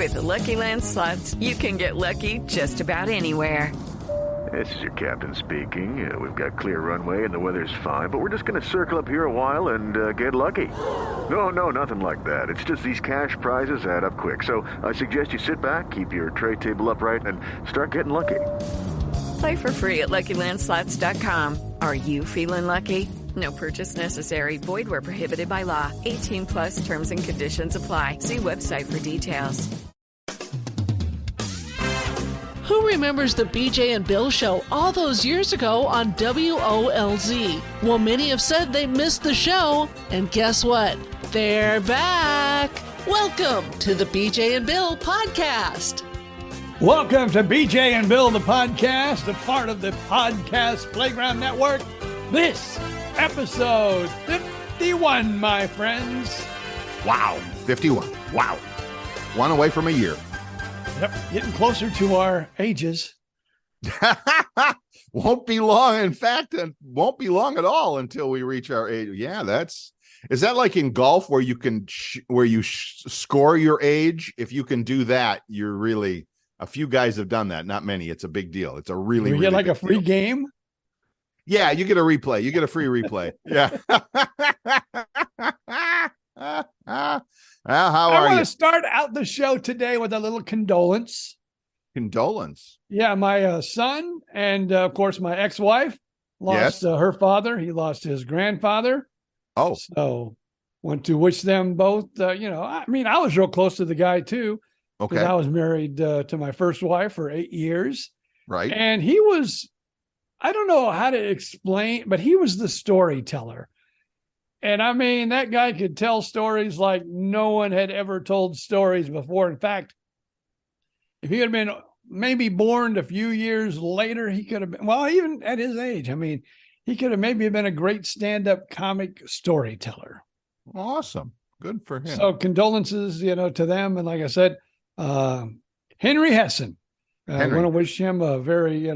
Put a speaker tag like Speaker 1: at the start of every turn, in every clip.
Speaker 1: With the Lucky Land Slots, you can get lucky just about anywhere.
Speaker 2: This is your captain speaking. We've got clear runway and the weather's fine, but we're just going to circle up here a while and get lucky. No, nothing like that. It's just these cash prizes add up quick. So I suggest you sit back, keep your tray table upright, and start getting lucky.
Speaker 1: Play for free at LuckyLandSlots.com. Are you feeling lucky? No purchase necessary. Void where prohibited by law. 18 plus terms and conditions apply. See website for details.
Speaker 3: Who remembers the BJ and Bill show all those years ago on WOLZ? Well, many have said they missed the show, and guess what? They're back. Welcome to the BJ and Bill podcast.
Speaker 4: Welcome to BJ and Bill, the podcast, a part of the Podcast Playground Network. This episode 51, my friends.
Speaker 5: Wow, 51. Wow. One away from a year.
Speaker 4: Yep, getting closer to our ages.
Speaker 5: Won't be long. In fact, it won't be long at all until we reach our age. Yeah, is that like in golf where you can score your age? If you can do that, you're really, a few guys have done that. Not many. It's a big deal. It's a really,
Speaker 4: you get like a free
Speaker 5: deal.
Speaker 4: Game.
Speaker 5: Yeah, you get a replay. You get a free replay. Yeah. How are you?
Speaker 4: I want to start out the show today with a little condolence.
Speaker 5: Condolence?
Speaker 4: Yeah, my son and, of course, my ex-wife lost her father. He lost his grandfather.
Speaker 5: Oh.
Speaker 4: So want to wish them both, I was real close to the guy, too.
Speaker 5: Okay.
Speaker 4: I was married to my first wife for 8 years.
Speaker 5: Right.
Speaker 4: And he was, I don't know how to explain, but he was the storyteller. And I mean, that guy could tell stories like no one had ever told stories before. In fact, if he had been maybe born a few years later, he could have been, well, even at his age, I mean, he could have maybe been a great stand-up comic storyteller.
Speaker 5: Awesome. Good for him.
Speaker 4: So condolences, to them. And like I said, Henry Hessen, I want to wish him a very,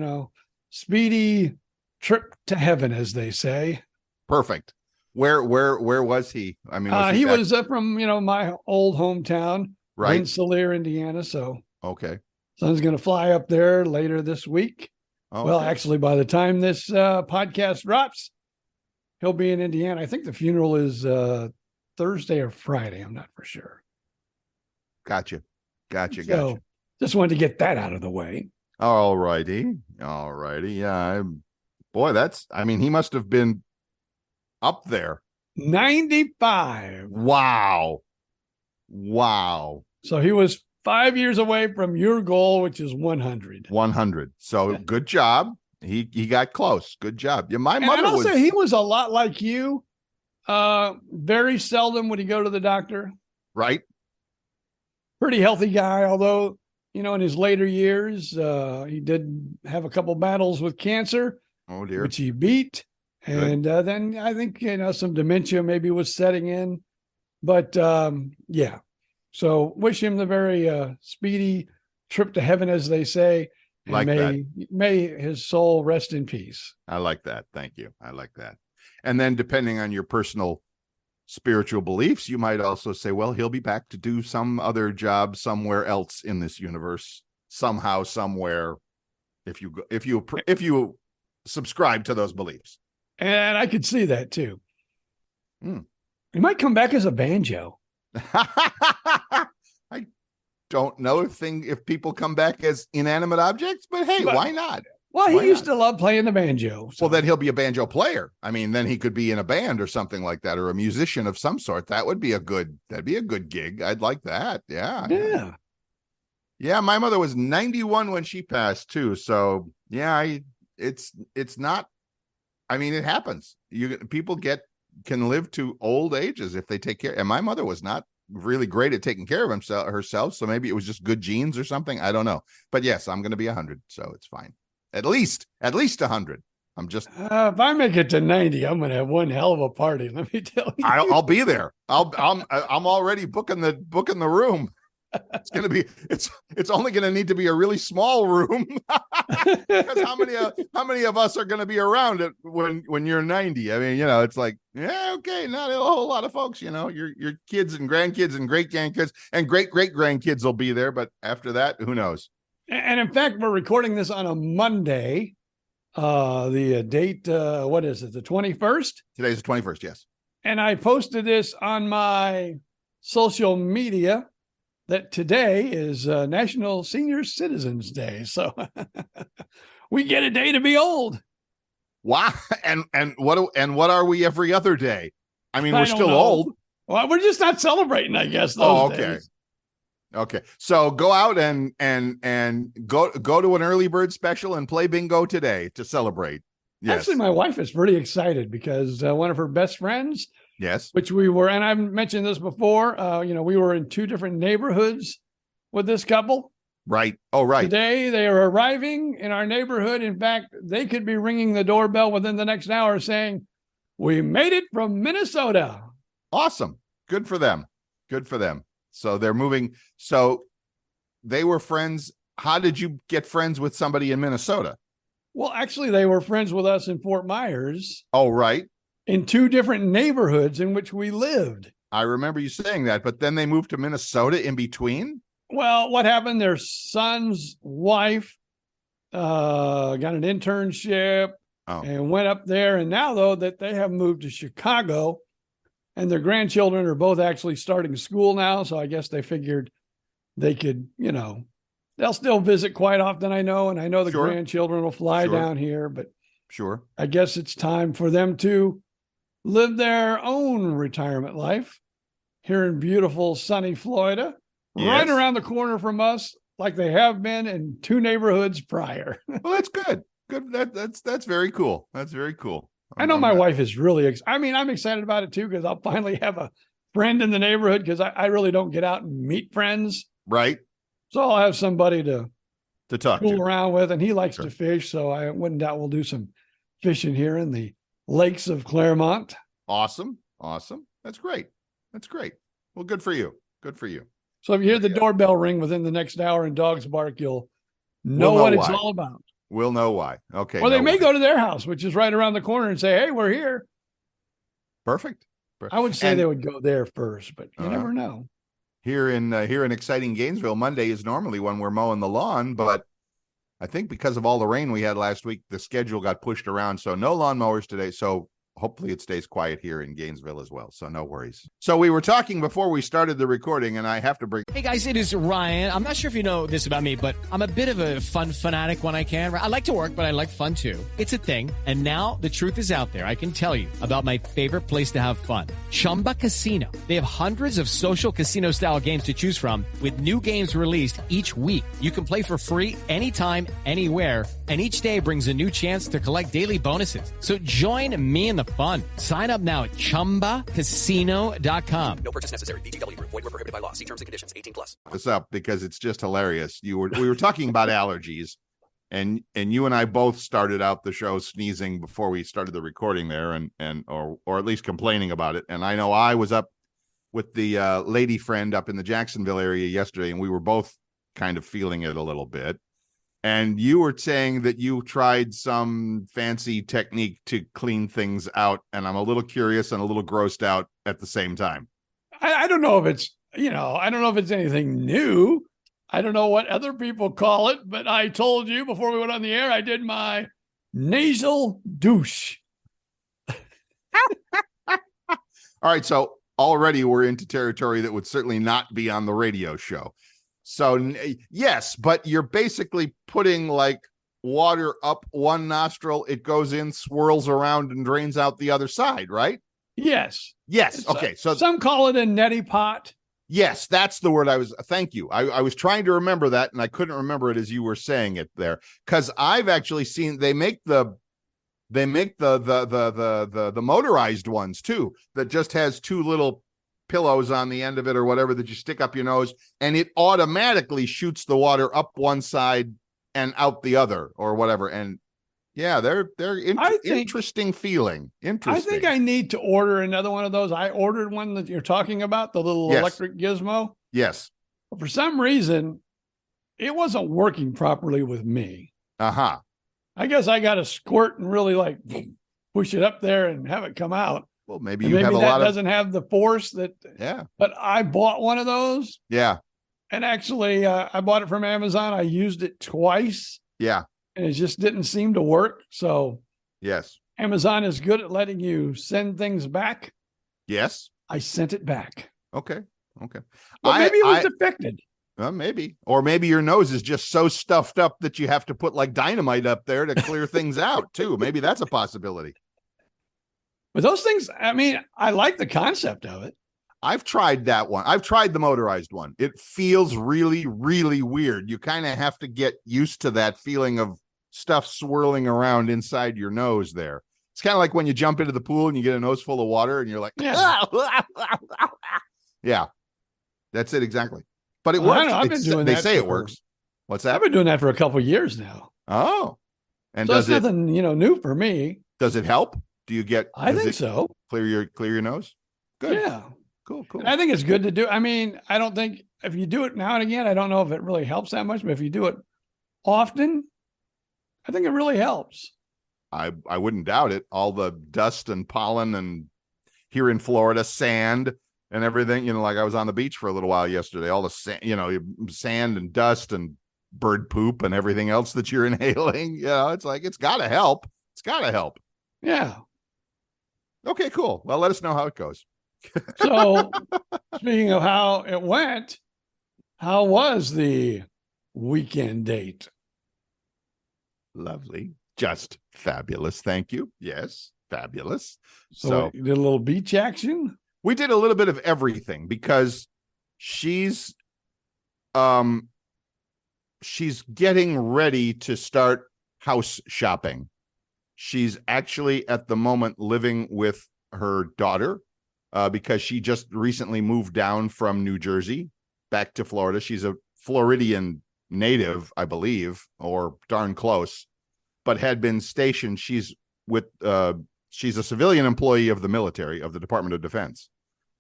Speaker 4: speedy trip to heaven, as they say.
Speaker 5: Perfect. Where was he? I mean,
Speaker 4: he was from, my old hometown,
Speaker 5: right?
Speaker 4: Rensselaer, Indiana. So,
Speaker 5: okay.
Speaker 4: Son's going to fly up there later this week. Okay. Well, actually, by the time this podcast drops, he'll be in Indiana. I think the funeral is Thursday or Friday. I'm not for sure.
Speaker 5: Gotcha.
Speaker 4: So, just wanted to get that out of the way.
Speaker 5: All righty. Yeah. He must have been up there.
Speaker 4: 95.
Speaker 5: Wow.
Speaker 4: So he was 5 years away from your goal, which is 100.
Speaker 5: 100. So good job. He got close. Good job. Yeah, my mother
Speaker 4: was. He was a lot like you. Very seldom would he go to the doctor.
Speaker 5: Right.
Speaker 4: Pretty healthy guy, although, in his later years, he did have a couple battles with cancer.
Speaker 5: Oh, dear.
Speaker 4: Which he beat. And then I think, some dementia maybe was setting in. But, yeah. So wish him the very speedy trip to heaven, as they say. And may his soul rest in peace.
Speaker 5: I like that. Thank you. I like that. And then depending on your personal spiritual beliefs, you might also say, well, he'll be back to do some other job somewhere else in this universe, somehow, somewhere, if you subscribe to those beliefs.
Speaker 4: And I could see that too. He might come back as a banjo.
Speaker 5: I don't know if people come back as inanimate objects, but hey, why not?
Speaker 4: Well, he used to love playing the banjo. So.
Speaker 5: Well, then he'll be a banjo player. I mean, then he could be in a band or something like that, or a musician of some sort. That'd be a good gig. I'd like that. Yeah. Yeah. My mother was 91 when she passed too. So yeah, it's not, I mean, it happens. People can live to old ages if they take care. And my mother was not really great at taking care of herself. So maybe it was just good genes or something. I don't know. But yes, I'm going to be 100. So it's fine. At least 100. I'm just.
Speaker 4: If I make it to 90, I'm going to have one hell of a party. Let me tell you.
Speaker 5: I'll be there. I'm already booking the room. It's only going to need to be a really small room. Because how many of us are going to be around it when you're 90? I mean, it's like, yeah, okay, not a whole lot of folks, your kids and grandkids and great grandkids and great grandkids will be there, but after that, who knows?
Speaker 4: And in fact, we're recording this on a Monday. The date, what is it? The 21st?
Speaker 5: Today's the 21st, yes.
Speaker 4: And I posted this on my social media that today is National Senior Citizens Day. So we get a day to be old.
Speaker 5: Wow. And what are we every other day? I mean, we're still old.
Speaker 4: Well, we're just not celebrating, I guess. Okay.
Speaker 5: Days. Okay. So go out and go to an early bird special and play bingo today to celebrate. Yes.
Speaker 4: Actually, my wife is pretty excited because one of her best friends,
Speaker 5: yes,
Speaker 4: which we were, and I've mentioned this before, we were in 2 different neighborhoods with this couple.
Speaker 5: Right. Oh, right.
Speaker 4: Today, they are arriving in our neighborhood. In fact, they could be ringing the doorbell within the next hour saying, "We made it from Minnesota."
Speaker 5: Awesome. Good for them. Good for them. So they're moving. So they were friends. How did you get friends with somebody in Minnesota?
Speaker 4: Well, actually, they were friends with us in Fort Myers.
Speaker 5: Oh, right.
Speaker 4: In 2 different neighborhoods in which we lived.
Speaker 5: I remember you saying that, but then they moved to Minnesota in between?
Speaker 4: Well, what happened? Their son's wife got an internship and went up there. And now, though, that they have moved to Chicago and their grandchildren are both actually starting school now. So I guess they figured they could, they'll still visit quite often, I know. And I know the grandchildren will fly down here, but I guess it's time for them to live their own retirement life here in beautiful, sunny Florida, right around the corner from us, like they have been in 2 neighborhoods prior.
Speaker 5: Well, that's good. Good. That's very cool. That's very cool.
Speaker 4: I know my wife is really, I'm excited about it too, because I'll finally have a friend in the neighborhood, because I really don't get out and meet friends.
Speaker 5: Right.
Speaker 4: So I'll have somebody to
Speaker 5: talk
Speaker 4: fool around with, and he likes to fish. So I wouldn't doubt we'll do some fishing here in the lakes of Claremont.
Speaker 5: Awesome. That's great. Well, good for you.
Speaker 4: So if you hear the doorbell ring within the next hour and dogs bark, you'll know what it's all about.
Speaker 5: We'll know why. Okay.
Speaker 4: Or they may go to their house, which is right around the corner, and say, "Hey, we're here."
Speaker 5: Perfect.
Speaker 4: I would say they would go there first, but you never know.
Speaker 5: Here in exciting Gainesville, Monday is normally when we're mowing the lawn, but I think because of all the rain we had last week, the schedule got pushed around. So no lawnmowers today. So hopefully it stays quiet here in Gainesville as well. So no worries. So we were talking before we started the recording, and I have to bring...
Speaker 6: Hey guys, it is Ryan. I'm not sure if you know this about me, but I'm a bit of a fun fanatic when I can. I like to work, but I like fun too. It's a thing. And now the truth is out there. I can tell you about my favorite place to have fun. Chumba Casino. They have hundreds of social casino style games to choose from, with new games released each week. You can play for free anytime, anywhere. And each day brings a new chance to collect daily bonuses. So join me in the fun. Sign up now at ChumbaCasino.com.
Speaker 7: No purchase necessary. VGW Group. Void where prohibited by law. See terms and conditions. 18+.
Speaker 5: This up because it's just hilarious. We were talking about allergies, and you and I both started out the show sneezing before we started the recording there, or at least complaining about it. And I know I was up with the lady friend up in the Jacksonville area yesterday, and we were both kind of feeling it a little bit. And you were saying that you tried some fancy technique to clean things out. And I'm a little curious and a little grossed out at the same time.
Speaker 4: I don't know if it's, I don't know if it's anything new. I don't know what other people call it, but I told you before we went on the air, I did my nasal douche.
Speaker 5: All right. So already we're into territory that would certainly not be on the radio show. So yes, but you're basically putting like water up one nostril, it goes in, swirls around, and drains out the other side, right?
Speaker 4: Yes.
Speaker 5: Okay. So
Speaker 4: some call it a neti pot.
Speaker 5: Yes, that's the word thank you. I was trying to remember that, and I couldn't remember it as you were saying it there, because I've actually seen they make the motorized ones too, that just has 2 little pillows on the end of it or whatever that you stick up your nose, and it automatically shoots the water up one side and out the other or whatever. And yeah, they're interesting feeling. Interesting.
Speaker 4: I think I need to order another one of those. I ordered one that you're talking about, the little electric gizmo.
Speaker 5: Yes.
Speaker 4: But for some reason, it wasn't working properly with me.
Speaker 5: Uh-huh.
Speaker 4: I guess I got to squirt and really like push it up there and have it come out.
Speaker 5: Well, maybe
Speaker 4: And
Speaker 5: you have a lot of.
Speaker 4: doesn't have the force that.
Speaker 5: Yeah.
Speaker 4: But I bought one of those.
Speaker 5: Yeah.
Speaker 4: And actually, I bought it from Amazon. I used it twice.
Speaker 5: Yeah.
Speaker 4: And it just didn't seem to work. So
Speaker 5: Yes.
Speaker 4: Amazon is good at letting you send things back.
Speaker 5: Yes.
Speaker 4: I sent it back.
Speaker 5: Okay. Okay.
Speaker 4: But maybe it was defected.
Speaker 5: Maybe. Or maybe your nose is just so stuffed up that you have to put like dynamite up there to clear things out too. Maybe that's a possibility.
Speaker 4: But those things, I mean, I like the concept of it.
Speaker 5: I've tried that one. I've tried the motorized one. It feels really, really weird. You kind of have to get used to that feeling of stuff swirling around inside your nose there. It's kind of like when you jump into the pool and you get a nose full of water and you're like, yeah, that's it exactly. But it works.
Speaker 4: I've been doing
Speaker 5: they
Speaker 4: that
Speaker 5: say it works. What's that?
Speaker 4: I've been doing that for a couple of years now.
Speaker 5: Oh, and
Speaker 4: so
Speaker 5: does
Speaker 4: it's nothing, new for me.
Speaker 5: Does it help? Do you get?
Speaker 4: I think so.
Speaker 5: Clear your nose. Good.
Speaker 4: Yeah.
Speaker 5: Cool.
Speaker 4: And I think it's good to do. I mean, I don't think if you do it now and again, I don't know if it really helps that much, but if you do it often, I think it really helps.
Speaker 5: I wouldn't doubt it. All the dust and pollen and here in Florida, sand and everything, like I was on the beach for a little while yesterday, all the sand, sand and dust and bird poop and everything else that you're inhaling. It's like, it's got to help. It's got to help.
Speaker 4: Yeah.
Speaker 5: Okay, cool. Well, let us know how it goes.
Speaker 4: So speaking of how it went, how was the weekend date?
Speaker 5: Lovely. Just fabulous. Thank you. Yes. Fabulous.
Speaker 4: So you did a little beach action?
Speaker 5: We did a little bit of everything because she's getting ready to start house shopping. She's actually at the moment living with her daughter because she just recently moved down from New Jersey back to Florida. She's a Floridian native, I believe, or darn close, but had been stationed. She's a civilian employee of the military, of the Department of Defense.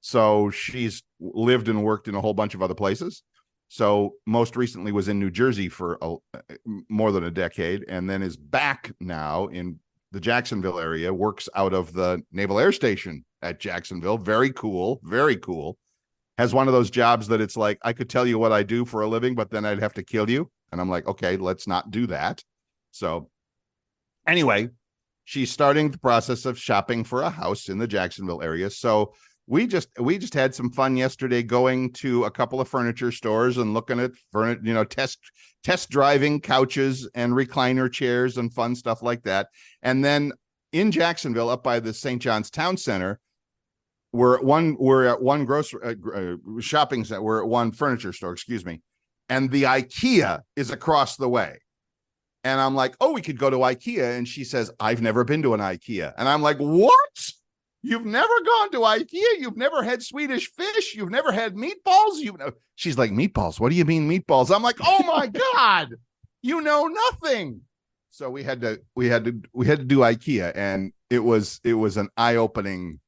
Speaker 5: So she's lived and worked in a whole bunch of other places. So most recently was in New Jersey for more than a decade, and then is back now in the Jacksonville area, works out of the Naval Air Station at Jacksonville. Very cool. Very cool. Has one of those jobs that it's like, I could tell you what I do for a living, but then I'd have to kill you. And I'm like, okay, let's not do that. So anyway, she's starting the process of shopping for a house in the Jacksonville area. So we just had some fun yesterday going to a couple of furniture stores and looking at test driving couches and recliner chairs and fun stuff like that. And then in Jacksonville, up by the St. John's Town Center, we're at one grocery shopping center. We're at one furniture store, excuse me, and the IKEA is across the way. And I'm like, oh, we could go to IKEA. And she says, I've never been to an IKEA. And I'm like, what? You've never gone to IKEA? You've never had Swedish fish? You've never had meatballs? She's like, meatballs? What do you mean meatballs? I'm like, oh my God, you know nothing. So we had to do IKEA, and it was an eye-opening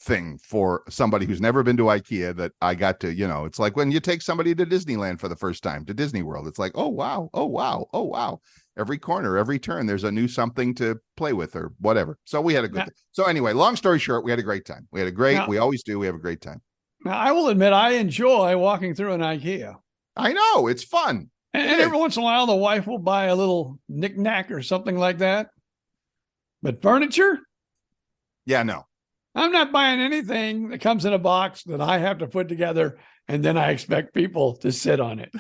Speaker 5: thing for somebody who's never been to IKEA that I got to, it's like when you take somebody to Disneyland for the first time, to Disney World. It's like, oh wow, oh wow, oh wow. Every corner, every turn, there's a new something to play with or whatever. So we had a good time. So anyway, long story short, we had a great time. We always do. We have a great time.
Speaker 4: Now, I will admit, I enjoy walking through an IKEA.
Speaker 5: I know. It's fun.
Speaker 4: And every once in a while, the wife will buy a little knickknack or something like that. But furniture?
Speaker 5: Yeah, no.
Speaker 4: I'm not buying anything that comes in a box that I have to put together, and then I expect people to sit on it.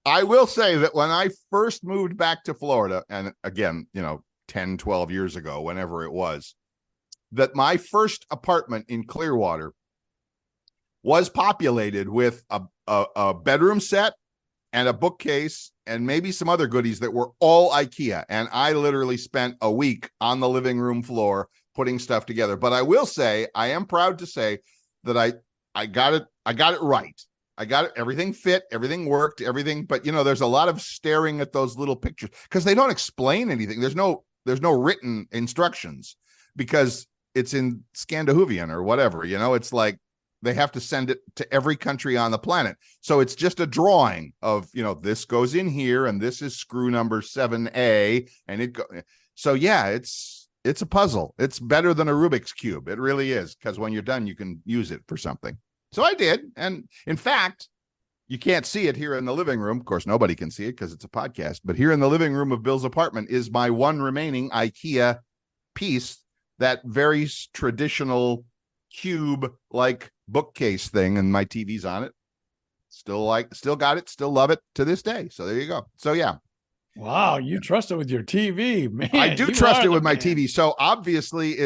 Speaker 5: I will say that when I first moved back to Florida, and again, 10, 12 years ago, whenever it was, that my first apartment in Clearwater was populated with a bedroom set and a bookcase and maybe some other goodies that were all IKEA. And I literally spent a week on the living room floor putting stuff together. But I will say, I am proud to say that I got it right. I got it. Everything fit, everything worked, everything. But there's a lot of staring at those little pictures because they don't explain anything. There's no written instructions because it's in Scandinavian or whatever. It's like they have to send it to every country on the planet. So it's just a drawing of, this goes in here and this is screw number 7A and so yeah, it's a puzzle. It's better than a Rubik's Cube. It really is, because when you're done, you can use it for something. So I did. And in fact, you can't see it here in the living room. Of course, nobody can see it because it's a podcast. But here in the living room of Bill's apartment is my one remaining IKEA piece, that very traditional cube-like bookcase thing, and my TV's on it. Still got it, still love it to this day. So there you go. So yeah.
Speaker 4: Wow, you trust it with your TV, man.
Speaker 5: I do trust it with my TV. So obviously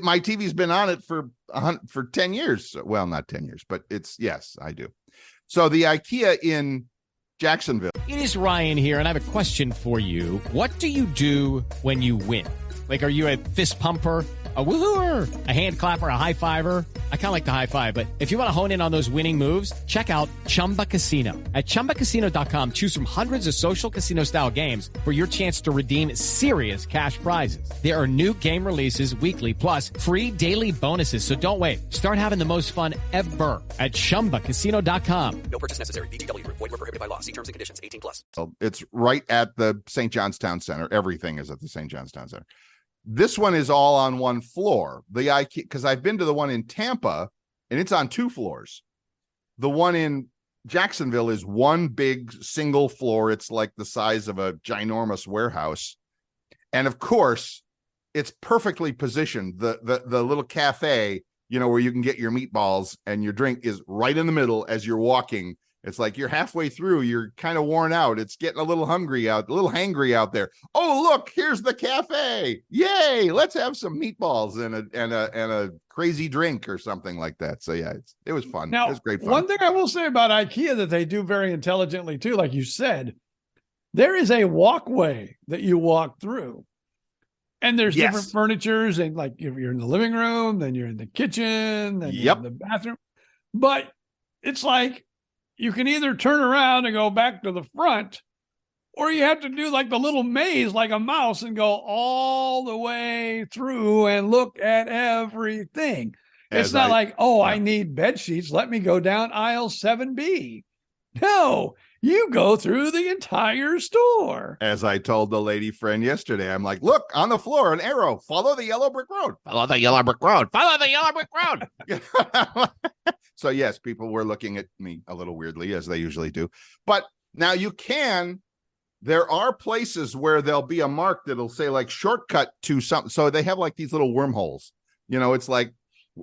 Speaker 5: my TV's been on it for 10 years. Well, not 10 years, but yes, I do. So the IKEA in Jacksonville.
Speaker 6: It is Ryan here, and I have a question for you. What do you do when you win? Like, are you a fist pumper, a woo-hooer, a hand clapper, a high fiver? I kind of like the high five, but if you want to hone in on those winning moves, check out Chumba Casino. At ChumbaCasino.com, choose from hundreds of social casino style games for your chance to redeem serious cash prizes. There are new game releases weekly, plus free daily bonuses. So don't wait. Start having the most fun ever at ChumbaCasino.com.
Speaker 7: No purchase necessary. VGW Group. Void where prohibited by law. See terms and conditions. 18+.
Speaker 5: It's right at the St. John's Town Center. Everything is at the St. John's Town Center. This one is all on one floor. The IKEA, because I've been to the one in Tampa, and it's on 2 floors. The one in Jacksonville is one big single floor. It's like the size of a ginormous warehouse. And of course, it's perfectly positioned. The little cafe, where you can get your meatballs and your drink, is right in the middle as you're walking. It's like you're halfway through, you're kind of worn out. It's getting a little hangry out there. Oh, look, here's the cafe. Yay, let's have some meatballs and a crazy drink or something like that. So yeah, it was fun.
Speaker 4: Now,
Speaker 5: it was great fun.
Speaker 4: One thing I will say about IKEA that they do very intelligently too, like you said, there is a walkway that you walk through. And there's different furnitures, and like if you're in the living room, then you're in the kitchen, then you're in the bathroom. But it's like, you can either turn around and go back to the front, or you have to do like the little maze, like a mouse, and go all the way through and look at everything. It's not like, I need bed sheets. Let me go down aisle 7B. No, you go through the entire store.
Speaker 5: As I told the lady friend yesterday, I'm like, look, on the floor, an arrow. Follow the yellow brick road. Follow the yellow brick road. Follow the yellow brick road. So yes, people were looking at me a little weirdly, as they usually do. But now there are places where there'll be a mark that'll say like shortcut to something. So they have like these little wormholes. It's like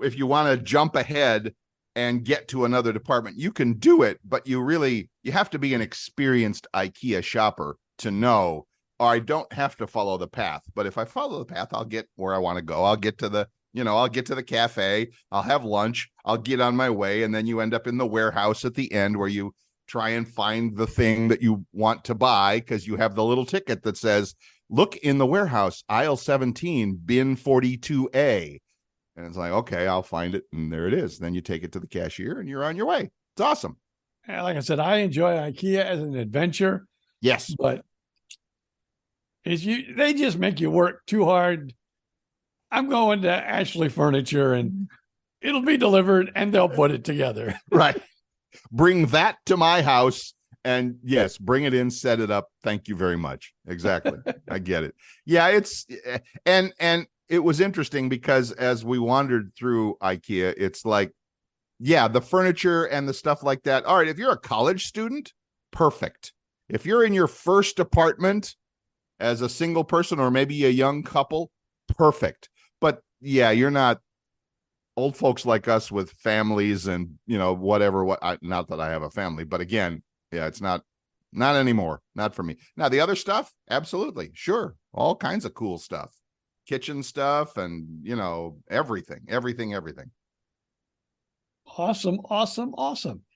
Speaker 5: if you want to jump ahead and get to another department, you can do it, but you have to be an experienced IKEA shopper to know, I don't have to follow the path. But if I follow the path, I'll get where I want to go. I'll get to the cafe, I'll have lunch, I'll get on my way, and then you end up in the warehouse at the end where you try and find the thing that you want to buy because you have the little ticket that says, look in the warehouse, aisle 17, bin 42A. And it's like, okay, I'll find it, and there it is. Then you take it to the cashier, and you're on your way. It's awesome.
Speaker 4: And like I said, I enjoy IKEA as an adventure.
Speaker 5: Yes.
Speaker 4: But they just make you work too hard. I'm going to Ashley Furniture, and it'll be delivered, and they'll put it together.
Speaker 5: Right. Bring that to my house, and yes, bring it in, set it up. Thank you very much. Exactly. I get it. Yeah, and it was interesting because as we wandered through IKEA, it's like, the furniture and the stuff like that. All right, if you're a college student, perfect. If you're in your first apartment as a single person or maybe a young couple, perfect. But yeah, you're not old folks like us with families and, whatever. Not that I have a family, but again, it's not anymore. Not for me. Now, the other stuff, absolutely. Sure. All kinds of cool stuff. Kitchen stuff and, everything.
Speaker 4: Awesome.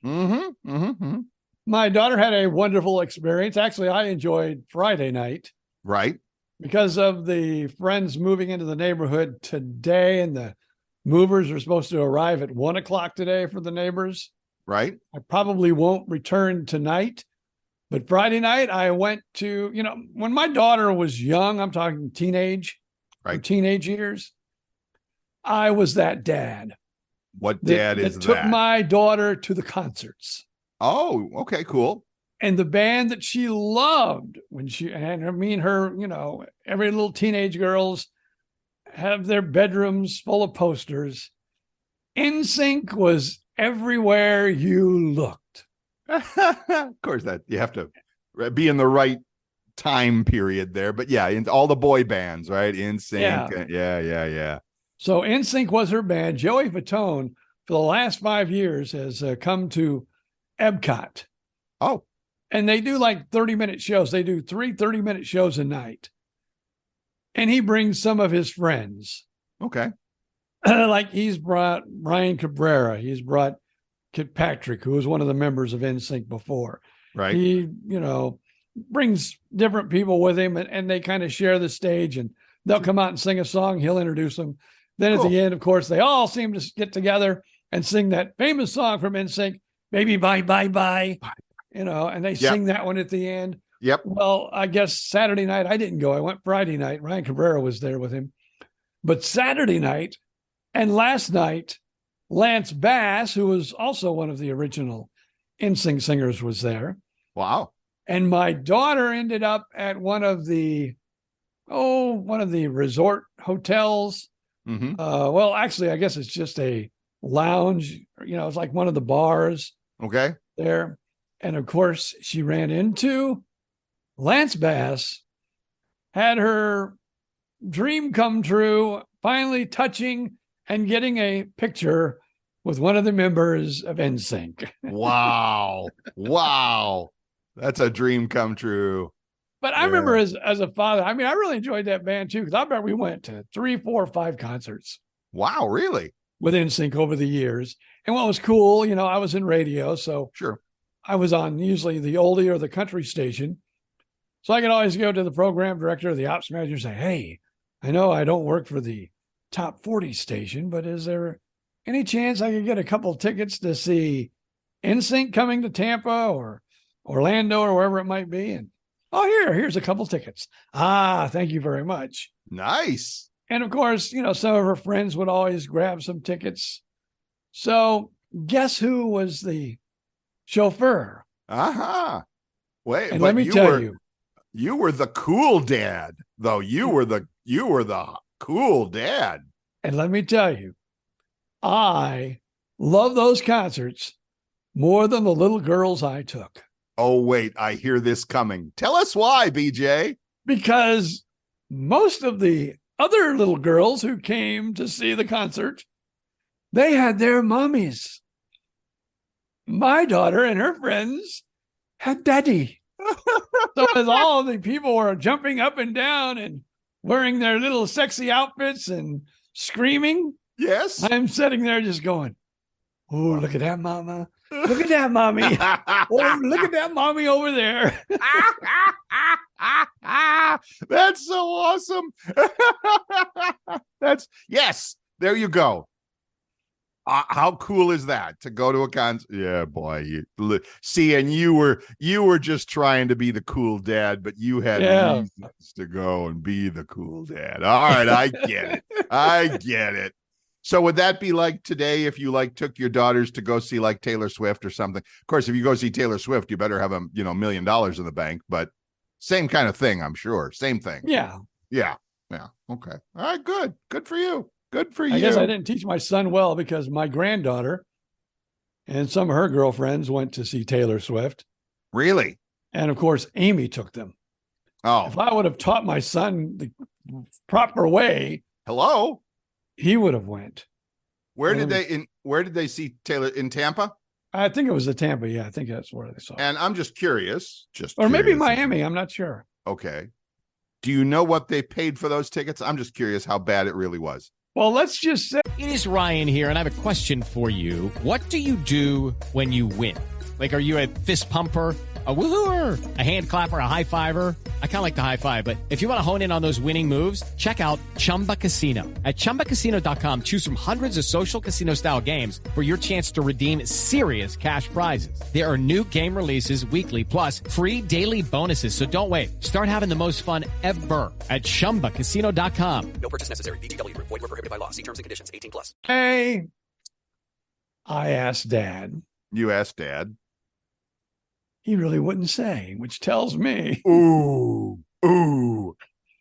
Speaker 5: Mm-hmm.
Speaker 4: My daughter had a wonderful experience. Actually, I enjoyed Friday night.
Speaker 5: Right.
Speaker 4: Because of the friends moving into the neighborhood today, and the movers are supposed to arrive at 1:00 today for the neighbors.
Speaker 5: Right.
Speaker 4: I probably won't return tonight, but Friday night I went to, when my daughter was young, I'm talking teenage years, I was that dad.
Speaker 5: What dad is
Speaker 4: that? Took
Speaker 5: that?
Speaker 4: my daughter to the concerts.
Speaker 5: Oh, okay, cool.
Speaker 4: And the band that she loved when her, every little teenage girls have their bedrooms full of posters. NSYNC was everywhere you looked.
Speaker 5: Of course, that you have to be in the right time period there. But yeah, in all the boy bands, right? NSYNC. Yeah.
Speaker 4: So NSYNC was her band. Joey Fatone, for the last 5 years, has come to Epcot.
Speaker 5: Oh.
Speaker 4: And they do like 30-minute shows. They do 3 30-minute shows a night. And he brings some of his friends.
Speaker 5: Okay.
Speaker 4: Like he's brought Ryan Cabrera. He's brought Kit Patrick, who was one of the members of NSYNC before.
Speaker 5: Right.
Speaker 4: He, brings different people with him and they kind of share the stage and they'll come out and sing a song. He'll introduce them. Then at the end, of course, they all seem to get together and sing that famous song from NSYNC, Baby Bye Bye Bye. And they sing that one at the end.
Speaker 5: Yep.
Speaker 4: Well, I guess Saturday night, I didn't go. I went Friday night. Ryan Cabrera was there with him. But Saturday night and last night, Lance Bass, who was also one of the original NSYNC singers, was there.
Speaker 5: Wow.
Speaker 4: And my daughter ended up at one of the resort hotels.
Speaker 5: Mm-hmm.
Speaker 4: Well, actually, I guess it's just a lounge. It's like one of the bars.
Speaker 5: Okay.
Speaker 4: There. And of course, she ran into Lance Bass, had her dream come true, finally touching and getting a picture with one of the members of NSYNC.
Speaker 5: Wow. That's a dream come true.
Speaker 4: But I remember as a father, I really enjoyed that band too, because I remember we went to 3, 4, 5 concerts.
Speaker 5: Wow, really?
Speaker 4: With NSYNC over the years. And what was cool, I was in radio, so
Speaker 5: sure.
Speaker 4: I was on usually the oldie or the country station. So I could always go to the program director or the ops manager and say, hey, I know I don't work for the top 40 station, but is there any chance I could get a couple tickets to see NSYNC coming to Tampa or Orlando or wherever it might be? And here's a couple tickets. Thank you very much.
Speaker 5: Nice.
Speaker 4: And of course, some of her friends would always grab some tickets. So guess who was the chauffeur?
Speaker 5: Wait,
Speaker 4: and let me tell you,
Speaker 5: you were the cool dad, though. You were the cool dad.
Speaker 4: And let me tell you, I love those concerts more than the little girls I took.
Speaker 5: Oh, wait, I hear this coming. Tell us why, BJ.
Speaker 4: Because most of the other little girls who came to see the concert, they had their mommies. My daughter and her friends had daddy. So as all the people were jumping up and down and wearing their little sexy outfits and screaming,
Speaker 5: yes,
Speaker 4: I'm sitting there just going, oh, look at that mama. Look at that mommy. Oh, look at that mommy over there.
Speaker 5: That's so awesome. Yes, there you go. How cool is that to go to a concert? Yeah, boy. And you were just trying to be the cool dad, but you had reasons to go and be the cool dad. All right, I get it. So would that be like today if you took your daughters to go see Taylor Swift or something? Of course, if you go see Taylor Swift, you better have $1 million in the bank, but same kind of thing, I'm sure. Same thing.
Speaker 4: Yeah.
Speaker 5: Okay. All right, good. Good for you. Good for you.
Speaker 4: I guess I didn't teach my son well because my granddaughter and some of her girlfriends went to see Taylor Swift.
Speaker 5: Really?
Speaker 4: And of course, Amy took them.
Speaker 5: Oh.
Speaker 4: If I would have taught my son the proper way, he would have went.
Speaker 5: Where did they see Taylor? In Tampa?
Speaker 4: I think it was Tampa. Yeah, I think that's where they saw it.
Speaker 5: And I'm just curious.
Speaker 4: Maybe Miami. I'm not sure.
Speaker 5: Okay. Do you know what they paid for those tickets? I'm just curious how bad it really was.
Speaker 4: Well, let's just say
Speaker 6: it is Ryan here, and I have a question for you. What do you do when you win? Are you a fist pumper, a woohooer, a hand clapper, a high fiver? I kind of like the high five, but if you want to hone in on those winning moves, check out Chumba Casino. At ChumbaCasino.com, choose from hundreds of social casino-style games for your chance to redeem serious cash prizes. There are new game releases weekly, plus free daily bonuses, so don't wait. Start having the most fun ever at ChumbaCasino.com.
Speaker 7: No purchase necessary. VGW. Void where prohibited by law. See terms and conditions. 18+.
Speaker 4: Hey, I asked Dad.
Speaker 5: You asked Dad.
Speaker 4: He really wouldn't say, which tells me.
Speaker 5: Ooh.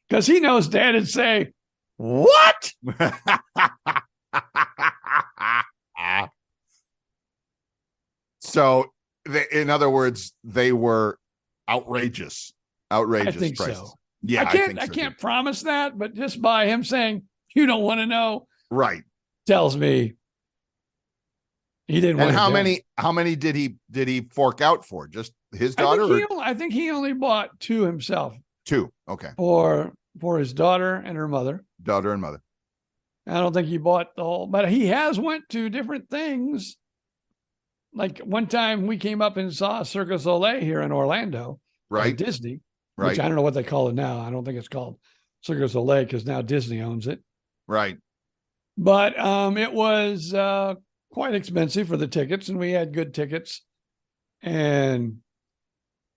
Speaker 4: Because he knows Dad would say, what?
Speaker 5: So, in other words, they were outrageous
Speaker 4: I think
Speaker 5: prices.
Speaker 4: so.
Speaker 5: Yeah,
Speaker 4: I can't promise that, but just by him saying, you don't want to know,
Speaker 5: right,
Speaker 4: tells me he didn't want
Speaker 5: And
Speaker 4: to.
Speaker 5: how many did he fork out for? Just his daughter?
Speaker 4: I think he only bought 2 himself.
Speaker 5: 2. Okay.
Speaker 4: For his daughter and her mother.
Speaker 5: Daughter and mother.
Speaker 4: I don't think he bought the whole, but he has went to different things. Like one time we came up and saw Cirque du Soleil here in Orlando.
Speaker 5: Right.
Speaker 4: At Disney.
Speaker 5: Right.
Speaker 4: Which I don't know what they call it now. I don't think it's called Cirque du Soleil because now Disney owns it.
Speaker 5: Right.
Speaker 4: But it was quite expensive for the tickets, and we had good tickets. And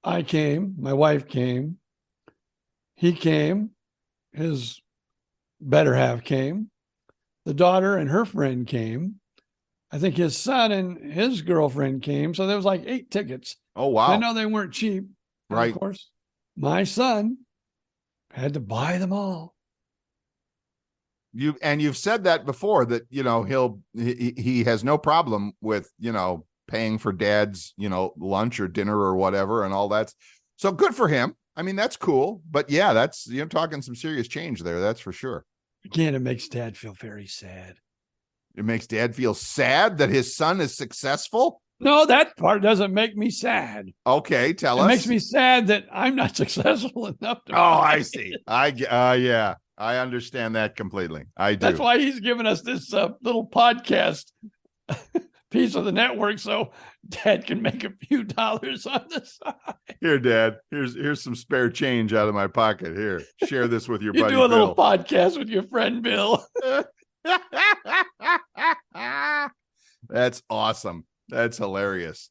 Speaker 4: I came, my wife came, he came, his better half came, the daughter and her friend came. I think his son and his girlfriend came. So there was like 8 tickets.
Speaker 5: Oh, wow.
Speaker 4: I know they weren't cheap.
Speaker 5: Right.
Speaker 4: Of course, my son had to buy them all.
Speaker 5: You've said that before, that, he has no problem with, paying for Dad's, lunch or dinner or whatever and all that. So good for him. I mean, that's cool. But yeah, that's, talking some serious change there. That's for sure.
Speaker 4: Again, it makes Dad feel very sad.
Speaker 5: It makes Dad feel sad that his son is successful?
Speaker 4: No, that part doesn't make me sad.
Speaker 5: Okay, tell us.
Speaker 4: It makes me sad that I'm not successful enough to.
Speaker 5: I see. Yeah, I understand that completely. I do.
Speaker 4: That's why he's giving us this little podcast piece of the network, so Dad can make a few dollars on the side.
Speaker 5: Here, Dad. Here's some spare change out of my pocket. Here, share this with your
Speaker 4: you
Speaker 5: buddy
Speaker 4: do a
Speaker 5: Bill.
Speaker 4: little podcast with your friend Bill.
Speaker 5: That's awesome. That's hilarious.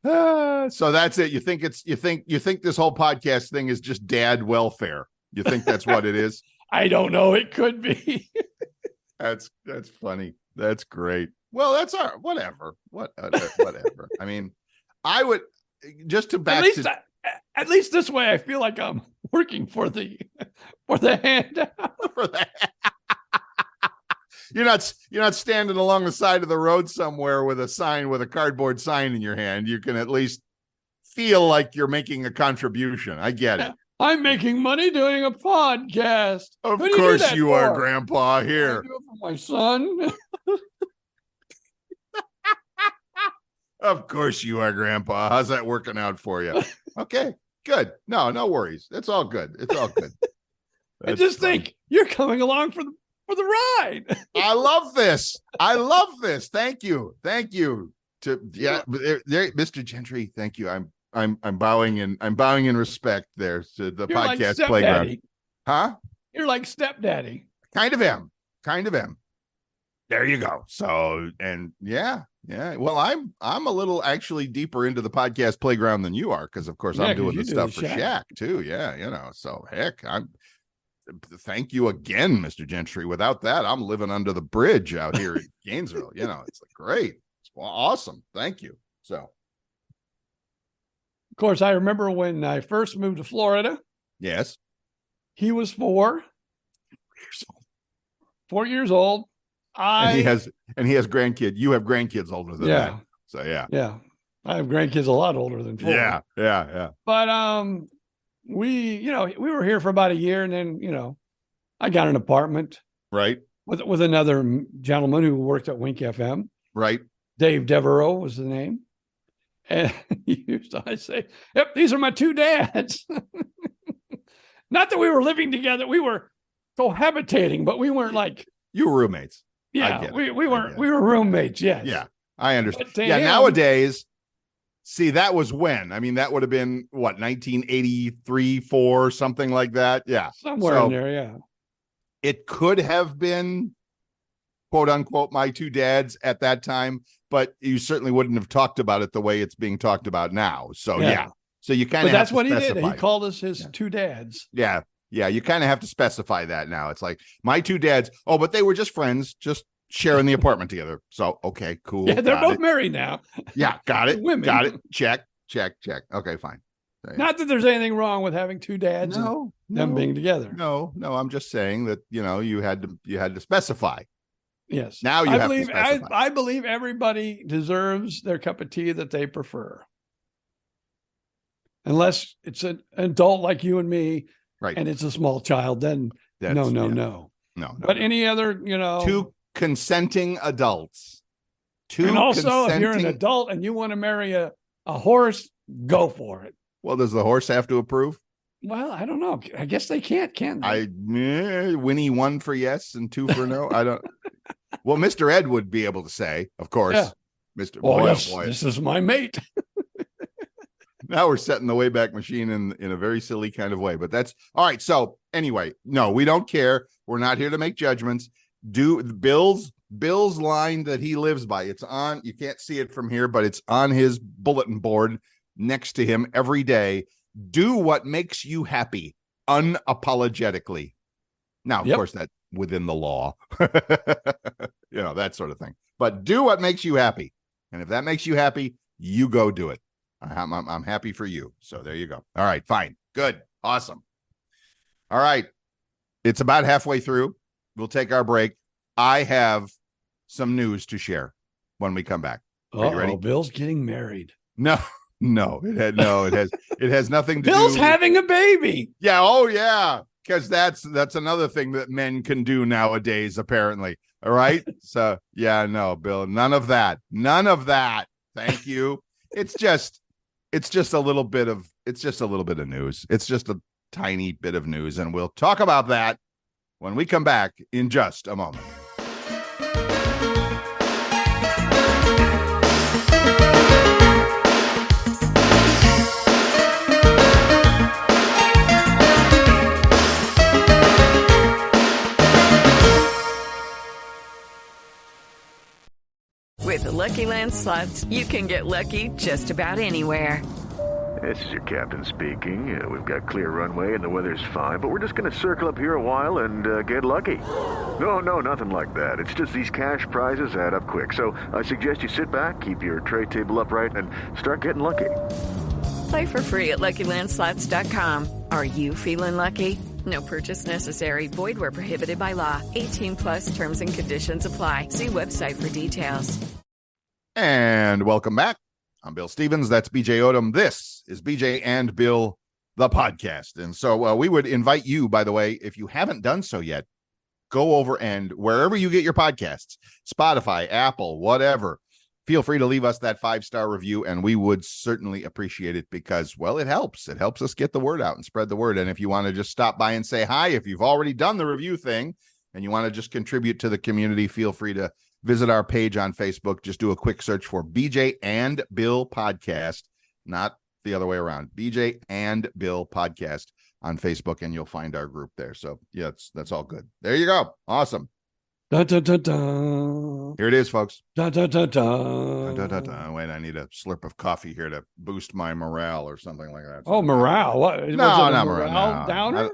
Speaker 5: So that's it. You think this whole podcast thing is just dad welfare? You think that's what it is?
Speaker 4: I don't know. It could be.
Speaker 5: That's funny. That's great. Well, that's our whatever. Whatever. I mean, I would just to back
Speaker 4: at least this way I feel like I'm working for the handout.
Speaker 5: For that. You're not standing along the side of the road somewhere with a cardboard sign in your hand. You can at least feel like you're making a contribution. I get it.
Speaker 4: I'm making money doing a podcast.
Speaker 5: Of course you are, Grandpa. Here.
Speaker 4: I do it for my son.
Speaker 5: Of course you are, Grandpa. How's that working out for you? Okay, good. No worries. It's all good. It's all good.
Speaker 4: I just think you're coming along for the ride.
Speaker 5: I love this. Thank you. Mr. Gentry. Thank you. I'm bowing in respect there to the
Speaker 4: You're
Speaker 5: podcast
Speaker 4: like
Speaker 5: playground. Huh?
Speaker 4: You're like stepdaddy.
Speaker 5: Kind of am. There you go. So, and yeah. Well, I'm a little actually deeper into the podcast playground than you are, because of course I'm doing the stuff for Shaq too. Yeah, so heck, thank you again, Mr. Gentry. Without that, I'm living under the bridge out here in Gainesville. It's great. It's awesome. Thank you. So,
Speaker 4: of course, I remember when I first moved to Florida.
Speaker 5: Yes.
Speaker 4: He was 4 years old.
Speaker 5: And he has grandkids. You have grandkids older than that. So yeah.
Speaker 4: I have grandkids a lot older than 4.
Speaker 5: Yeah.
Speaker 4: But we were here for about a year, and then I got an apartment
Speaker 5: right
Speaker 4: with another gentleman who worked at Wink FM.
Speaker 5: Right.
Speaker 4: Dave Devereaux was the name. And I say, yep, these are my 2 dads. Not that we were living together. We were cohabitating, but we weren't like.
Speaker 5: You were roommates.
Speaker 4: Yeah, we weren't. We were roommates. Yes.
Speaker 5: Yeah, I understand.
Speaker 4: Yeah,
Speaker 5: nowadays, see, that was when. I mean, that would have been what, 1983, 4, something like that. Yeah,
Speaker 4: somewhere in there. Yeah,
Speaker 5: it could have been, quote unquote, my 2 dads at that time, but you certainly wouldn't have talked about it the way it's being talked about now. So yeah. So you kind of.
Speaker 4: That's what he did. He called us his 2 dads.
Speaker 5: Yeah. Yeah, you kind of have to specify that now. It's like my 2 dads. Oh, but they were just friends, just sharing the apartment together. So, okay, cool.
Speaker 4: Yeah, they're
Speaker 5: got
Speaker 4: both
Speaker 5: it.
Speaker 4: married now.
Speaker 5: Yeah, got it.
Speaker 4: Women.
Speaker 5: Got it. Check. Okay, fine.
Speaker 4: Not that there's anything wrong with having two dads and them being together.
Speaker 5: No, I'm just saying that, you had to specify.
Speaker 4: Yes.
Speaker 5: Now you have to specify.
Speaker 4: I believe everybody deserves their cup of tea that they prefer. Unless it's an adult like you and me,
Speaker 5: right?
Speaker 4: And it's a small child, then no. But any other,
Speaker 5: two consenting adults.
Speaker 4: And also, if you're an adult and you want to marry a horse, go for it.
Speaker 5: Well, does the horse have to approve?
Speaker 4: Well, I don't know. I guess they can't, can they?
Speaker 5: Winnie 1 for yes and 2 for no. I don't. Well, Mr. Ed would be able to say, of course,
Speaker 4: yeah.
Speaker 5: Mr.
Speaker 4: Oh, yes, this is my mate.
Speaker 5: Now we're setting the Wayback Machine in a very silly kind of way, but that's all right. So anyway, no, we don't care. We're not here to make judgments. Bill's line that he lives by. It's on. You can't see it from here, but it's on his bulletin board next to him every day. Do what makes you happy unapologetically. Now, of course, that's within the law, that sort of thing. But do what makes you happy. And if that makes you happy, you go do it. I'm happy for you. So there you go. All right, fine. Good. Awesome. All right. It's about halfway through. We'll take our break. I have some news to share when we come back. Are you ready?
Speaker 4: Bill's getting married.
Speaker 5: No, it has nothing to do.
Speaker 4: Bill's having a baby.
Speaker 5: Yeah. Oh, yeah. Because that's another thing that men can do nowadays, apparently. All right. So yeah, no, Bill, none of that. Thank you. It's just a little bit of news. It's just a tiny bit of news, and we'll talk about that when we come back in just a moment.
Speaker 1: With the Lucky Land Slots, you can get lucky just about anywhere.
Speaker 2: This is your captain speaking. We've got clear runway and the weather's fine, but we're just going to circle up here a while and get lucky. No, nothing like that. It's just these cash prizes add up quick. So I suggest you sit back, keep your tray table upright, and start getting lucky.
Speaker 1: Play for free at LuckyLandSlots.com. Are you feeling lucky? No purchase necessary. Void where prohibited by law. 18+ terms and conditions apply. See website for details.
Speaker 5: And welcome back. I'm Bill Stevens. That's BJ Odom. This is BJ and Bill, the podcast. And so we would invite you, by the way, if you haven't done so yet, go over and wherever you get your podcasts, Spotify, Apple, whatever, feel free to leave us that 5-star review. And we would certainly appreciate it because, well, it helps. It helps us get the word out and spread the word. And if you want to just stop by and say hi, if you've already done the review thing and you want to just contribute to the community, feel free to visit our page on Facebook. Just do a quick search for BJ and Bill Podcast, not the other way around. BJ and Bill Podcast on Facebook, and you'll find our group there. So, yeah, that's all good. There you go. Awesome.
Speaker 4: Dun, dun, dun, dun.
Speaker 5: Here it is, folks.
Speaker 4: Dun, dun, dun, dun.
Speaker 5: Dun, dun, dun. Wait, I need a slurp of coffee here to boost my morale or something like that.
Speaker 4: Oh, morale. What?
Speaker 5: No, not
Speaker 4: morale downer?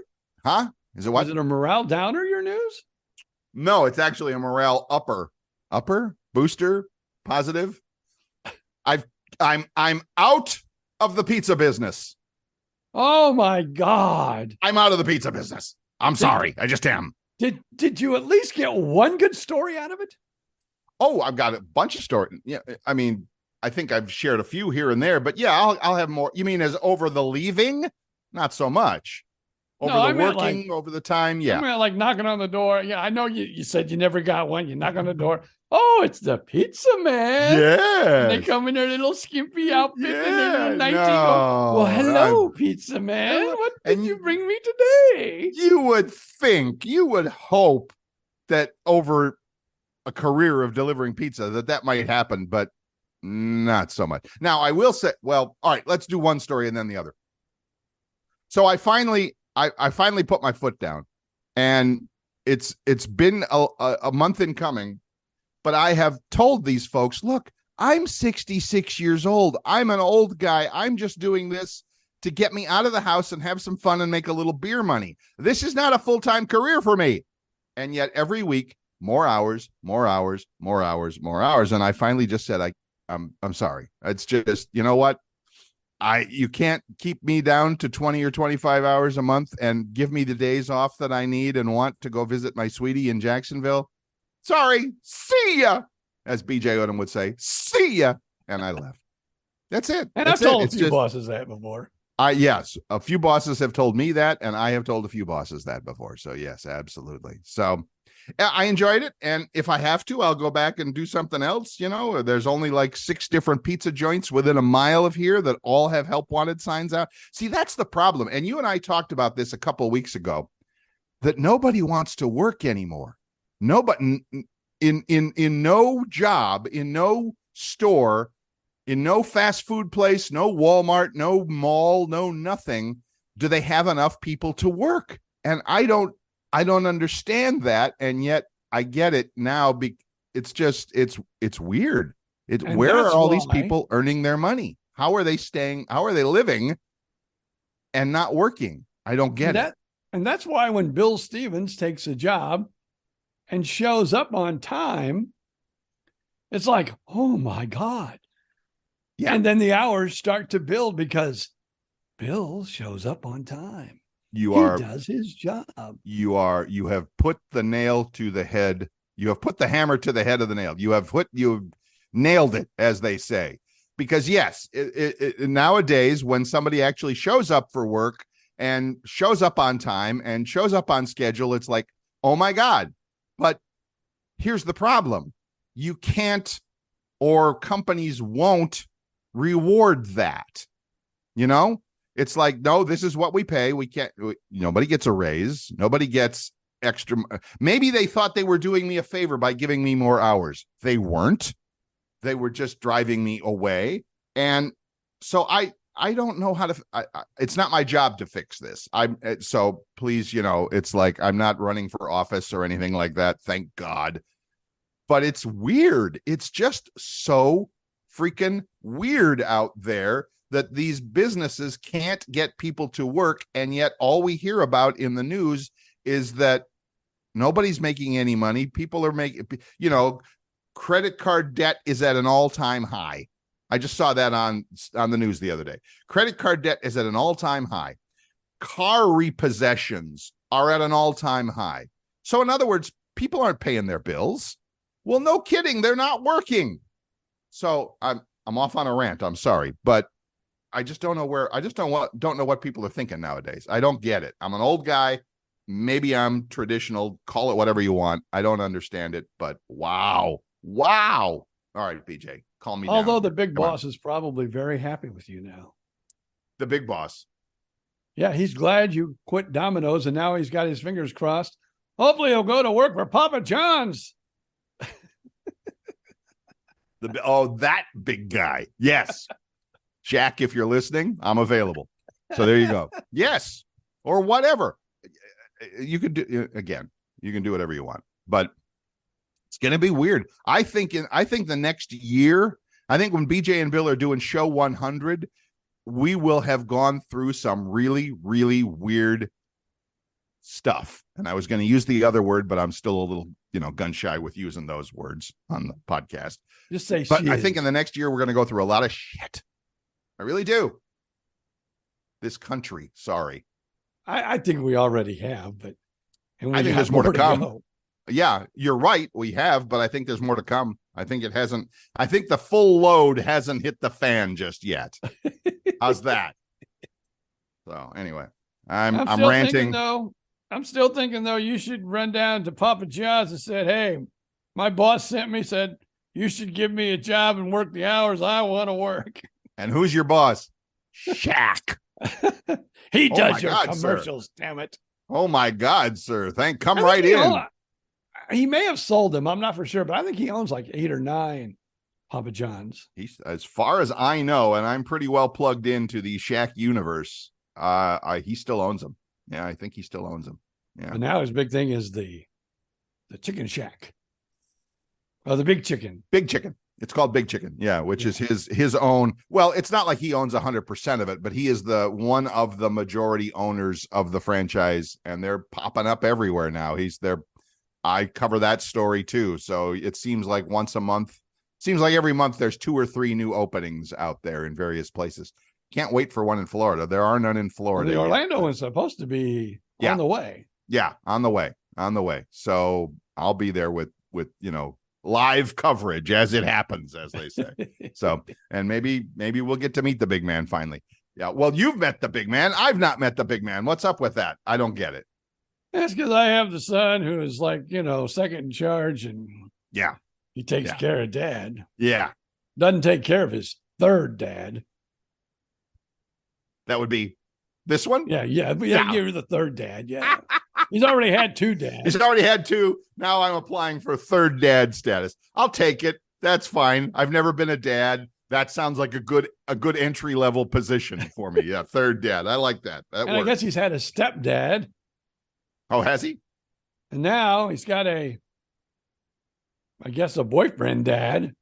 Speaker 5: Huh? Is it what?
Speaker 4: Is it a morale downer, your news?
Speaker 5: No, it's actually a morale upper booster, positive. I'm out of the pizza business.
Speaker 4: Oh my God.
Speaker 5: I'm out of the pizza business. I'm sorry. I just am.
Speaker 4: Did you at least get one good story out of it?
Speaker 5: Oh, I've got a bunch of stories. Yeah. I mean, I think I've shared a few here and there, but yeah, I'll have more. You mean as over the leaving? Not so much. Over the working, over the time. Yeah.
Speaker 4: I mean, like knocking on the door. Yeah. I know you said you never got one. You knock on the door. Oh, it's the pizza man.
Speaker 5: Yeah.
Speaker 4: They come in their little skimpy outfit and they're 19.
Speaker 5: No,
Speaker 4: well, hello, pizza man. What did you bring me today?
Speaker 5: You would hope that over a career of delivering pizza that might happen, but not so much. Now, I will say, well, all right, let's do one story and then the other. So I finally put my foot down, and it's been a month in coming. But I have told these folks, look, I'm 66 years old. I'm an old guy. I'm just doing this to get me out of the house and have some fun and make a little beer money. This is not a full-time career for me. And yet every week more hours, more hours, more hours, more hours. And I finally just said, I'm sorry. It's just, you know what? You can't keep me down to 20 or 25 hours a month and give me the days off that I need and want to go visit my sweetie in Jacksonville. Sorry. See ya. As BJ Odom would say, see ya. And I left. That's it.
Speaker 4: And I've told a few bosses that before.
Speaker 5: Yes, a few bosses have told me that, and I have told a few bosses that before. So yes, absolutely. So I enjoyed it, and if I have to, I'll go back and do something else. You know, there's only like 6 different pizza joints within a mile of here that all have help wanted signs out. See, that's the problem. And you and I talked about this a couple of weeks ago, that nobody wants to work anymore. Nobody in no job, in no store, in no fast food place, no Walmart, no mall, no nothing, do they have enough people to work. And I don't understand that. And yet I get it now. It's just, it's weird. Where are all these people earning their money? How are they staying? How are they living and not working? I don't get it.
Speaker 4: And that's why when Bill Stevens takes a job and shows up on time, it's like, oh my God. Yeah. And then the hours start to build because Bill shows up on time. He does his job.
Speaker 5: You have put the nail to the head. You have put the hammer to the head of the nail. You've nailed it, as they say. Because yes, nowadays when somebody actually shows up for work and shows up on time and shows up on schedule, it's like, oh my God. But here's the problem. You can't, or companies won't reward that. You know, it's like, no, this is what we pay. Nobody gets a raise. Nobody gets extra. Maybe they thought they were doing me a favor by giving me more hours. They weren't. They were just driving me away. And so I don't know how to, it's not my job to fix this. So please, it's like, I'm not running for office or anything like that. Thank God. But it's weird. It's just so freaking weird out there that these businesses can't get people to work. And yet all we hear about in the news is that nobody's making any money. People are making, credit card debt is at an all-time high. I just saw that on the news the other day. Credit card debt is at an all-time high. Car repossessions are at an all-time high. So in other words, people aren't paying their bills. Well, no kidding. They're not working. So I'm off on a rant. I'm sorry, but I just don't know don't know what people are thinking nowadays. I don't get it. I'm an old guy. Maybe I'm traditional. Call it whatever you want. I don't understand it, but wow. All right, BJ, call me.
Speaker 4: Although the big boss is probably very happy with you now.
Speaker 5: The big boss.
Speaker 4: Yeah, he's glad you quit Domino's and now he's got his fingers crossed. Hopefully he'll go to work for Papa John's.
Speaker 5: That big guy. Yes. Jack, if you're listening, I'm available. So there you go. Yes. Or whatever. You can do, again, you can do whatever you want, but it's going to be weird. I think the next year, when BJ and Bill are doing show 100, we will have gone through some really, really weird stuff. And I was going to use the other word, but I'm still a little, gun shy with using those words on the podcast.
Speaker 4: Just say
Speaker 5: but I think in the next year, we're going to go through a lot of shit. I really do. This country. Sorry.
Speaker 4: I think we already have, but
Speaker 5: I think there's more to come. Yeah, you're right. We have, but I think there's more to come. I think the full load hasn't hit the fan just yet. How's that? So anyway, I'm ranting.
Speaker 4: I'm still thinking though, you should run down to Papa John's and said, hey, my boss sent me, said, you should give me a job and work the hours I want to work.
Speaker 5: And who's your boss? Shaq.
Speaker 4: He does your commercials, sir. Damn it.
Speaker 5: Oh my God, sir. Come right in.
Speaker 4: He may have sold them. I'm not for sure, but I think he owns like 8 or 9 Papa John's.
Speaker 5: He's, as far as I know, and I'm pretty well plugged into the Shaq universe, he still owns them. Yeah, I think he still owns them. Yeah.
Speaker 4: And now his big thing is the Chicken Shack. Oh, the Big Chicken.
Speaker 5: Big Chicken. It's called Big Chicken. Yeah, which is his own. Well, it's not like he owns 100% of it, but he is the one of the majority owners of the franchise, and they're popping up everywhere now. I cover that story too. So it seems like once a month, seems like every month there's 2 or 3 new openings out there in various places. Can't wait for one in Florida. There are none in Florida.
Speaker 4: The
Speaker 5: yet,
Speaker 4: Orlando
Speaker 5: but-
Speaker 4: one's supposed to be on the way.
Speaker 5: Yeah, on the way. So I'll be there with live coverage as it happens, as they say. So, and maybe we'll get to meet the big man finally. Yeah. Well, you've met the big man. I've not met the big man. What's up with that? I don't get it.
Speaker 4: That's because I have the son who is like, second in charge, and
Speaker 5: Yeah.
Speaker 4: he takes care of dad.
Speaker 5: Yeah.
Speaker 4: Doesn't take care of his third dad.
Speaker 5: That would be this one.
Speaker 4: Yeah. But yeah, give her the third dad. Yeah. He's already had 2 dads.
Speaker 5: He's already had 2. Now I'm applying for third dad status. I'll take it. That's fine. I've never been a dad. That sounds like a good entry level position for me. Yeah, third dad. I like that. That
Speaker 4: And
Speaker 5: works.
Speaker 4: I guess he's had a stepdad,
Speaker 5: Oh, has he?
Speaker 4: and now he's got a boyfriend dad.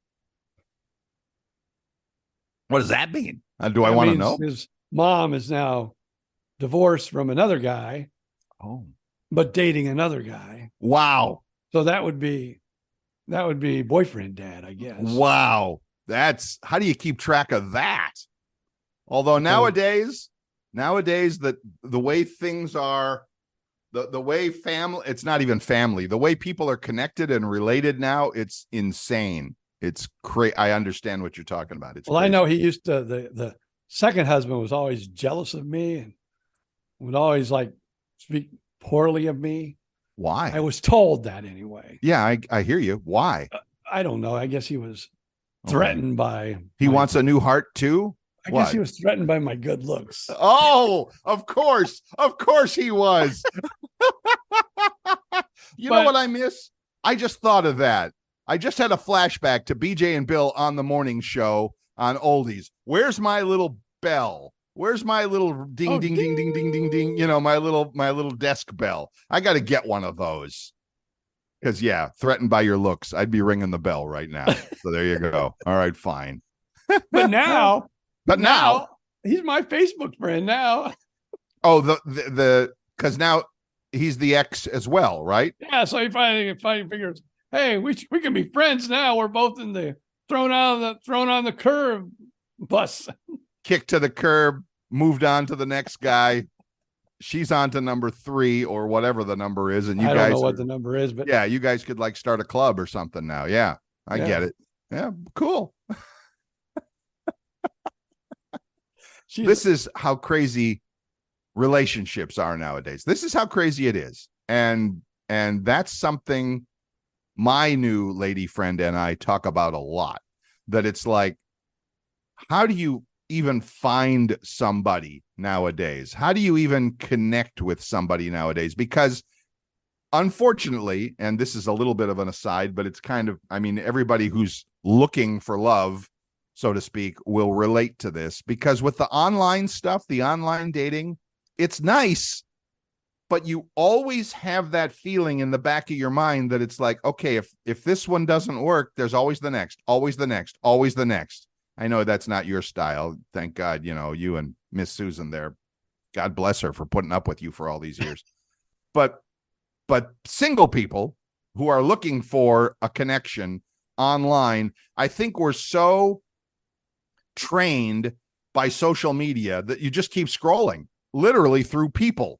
Speaker 5: What does that mean? Do I
Speaker 4: That
Speaker 5: want to
Speaker 4: means
Speaker 5: know?
Speaker 4: His mom is now divorced from another guy,
Speaker 5: Oh,
Speaker 4: but dating another guy.
Speaker 5: wow.
Speaker 4: So that would be boyfriend dad, I guess.
Speaker 5: Wow. That's how do you keep track of that? Although nowadays that the way things are, the way family, it's not even family, the way people are connected and related now, it's insane. It's crazy. I understand what you're talking about. It's
Speaker 4: Well,
Speaker 5: crazy.
Speaker 4: I know he used to, the second husband was always jealous of me and would always like speak poorly of me.
Speaker 5: Why?
Speaker 4: I was told that anyway.
Speaker 5: Yeah, I hear you. Why?
Speaker 4: I don't know. I guess he was threatened by.
Speaker 5: He wants a new heart too?
Speaker 4: I
Speaker 5: What?
Speaker 4: guess he was threatened by my good looks.
Speaker 5: Oh, of course he was. You know
Speaker 4: But-
Speaker 5: what I miss? I just thought of that. I just had a flashback to BJ and Bill on the morning show on Oldies. Where's my little bell? Where's my little ding,
Speaker 4: Oh,
Speaker 5: ding, ding, ding, ding, ding, ding? My little desk bell. I got to get one of those. Because threatened by your looks, I'd be ringing the bell right now. So there you go. All right, fine.
Speaker 4: But now,
Speaker 5: now,
Speaker 4: he's my Facebook friend now.
Speaker 5: oh, the because now he's the ex as well, right?
Speaker 4: Yeah. So he finally figures, hey, we can be friends now. We're both in the thrown on the curve bus.
Speaker 5: Kick to the curb, moved on to the next guy. She's on to number 3 or whatever the number is, and you
Speaker 4: I
Speaker 5: guys
Speaker 4: don't know what the number is, but
Speaker 5: you guys could like start a club or something now. Yeah, I get it. Yeah, cool. This is how crazy relationships are nowadays. This is how crazy it is. And that's something my new lady friend and I talk about a lot, that it's like, how do you even find somebody nowadays? How do you even connect with somebody nowadays? Because unfortunately, and this is a little bit of an aside, but it's kind of, everybody who's looking for love, so to speak, will relate to this, because with the online stuff, the online dating, it's nice, but you always have that feeling in the back of your mind that it's like, okay, if this one doesn't work, there's always the next, always the next, always the next. I know that's not your style. Thank God, you and Miss Susan there, God bless her for putting up with you for all these years. But single people who are looking for a connection online, I think we're so trained by social media that you just keep scrolling literally through people.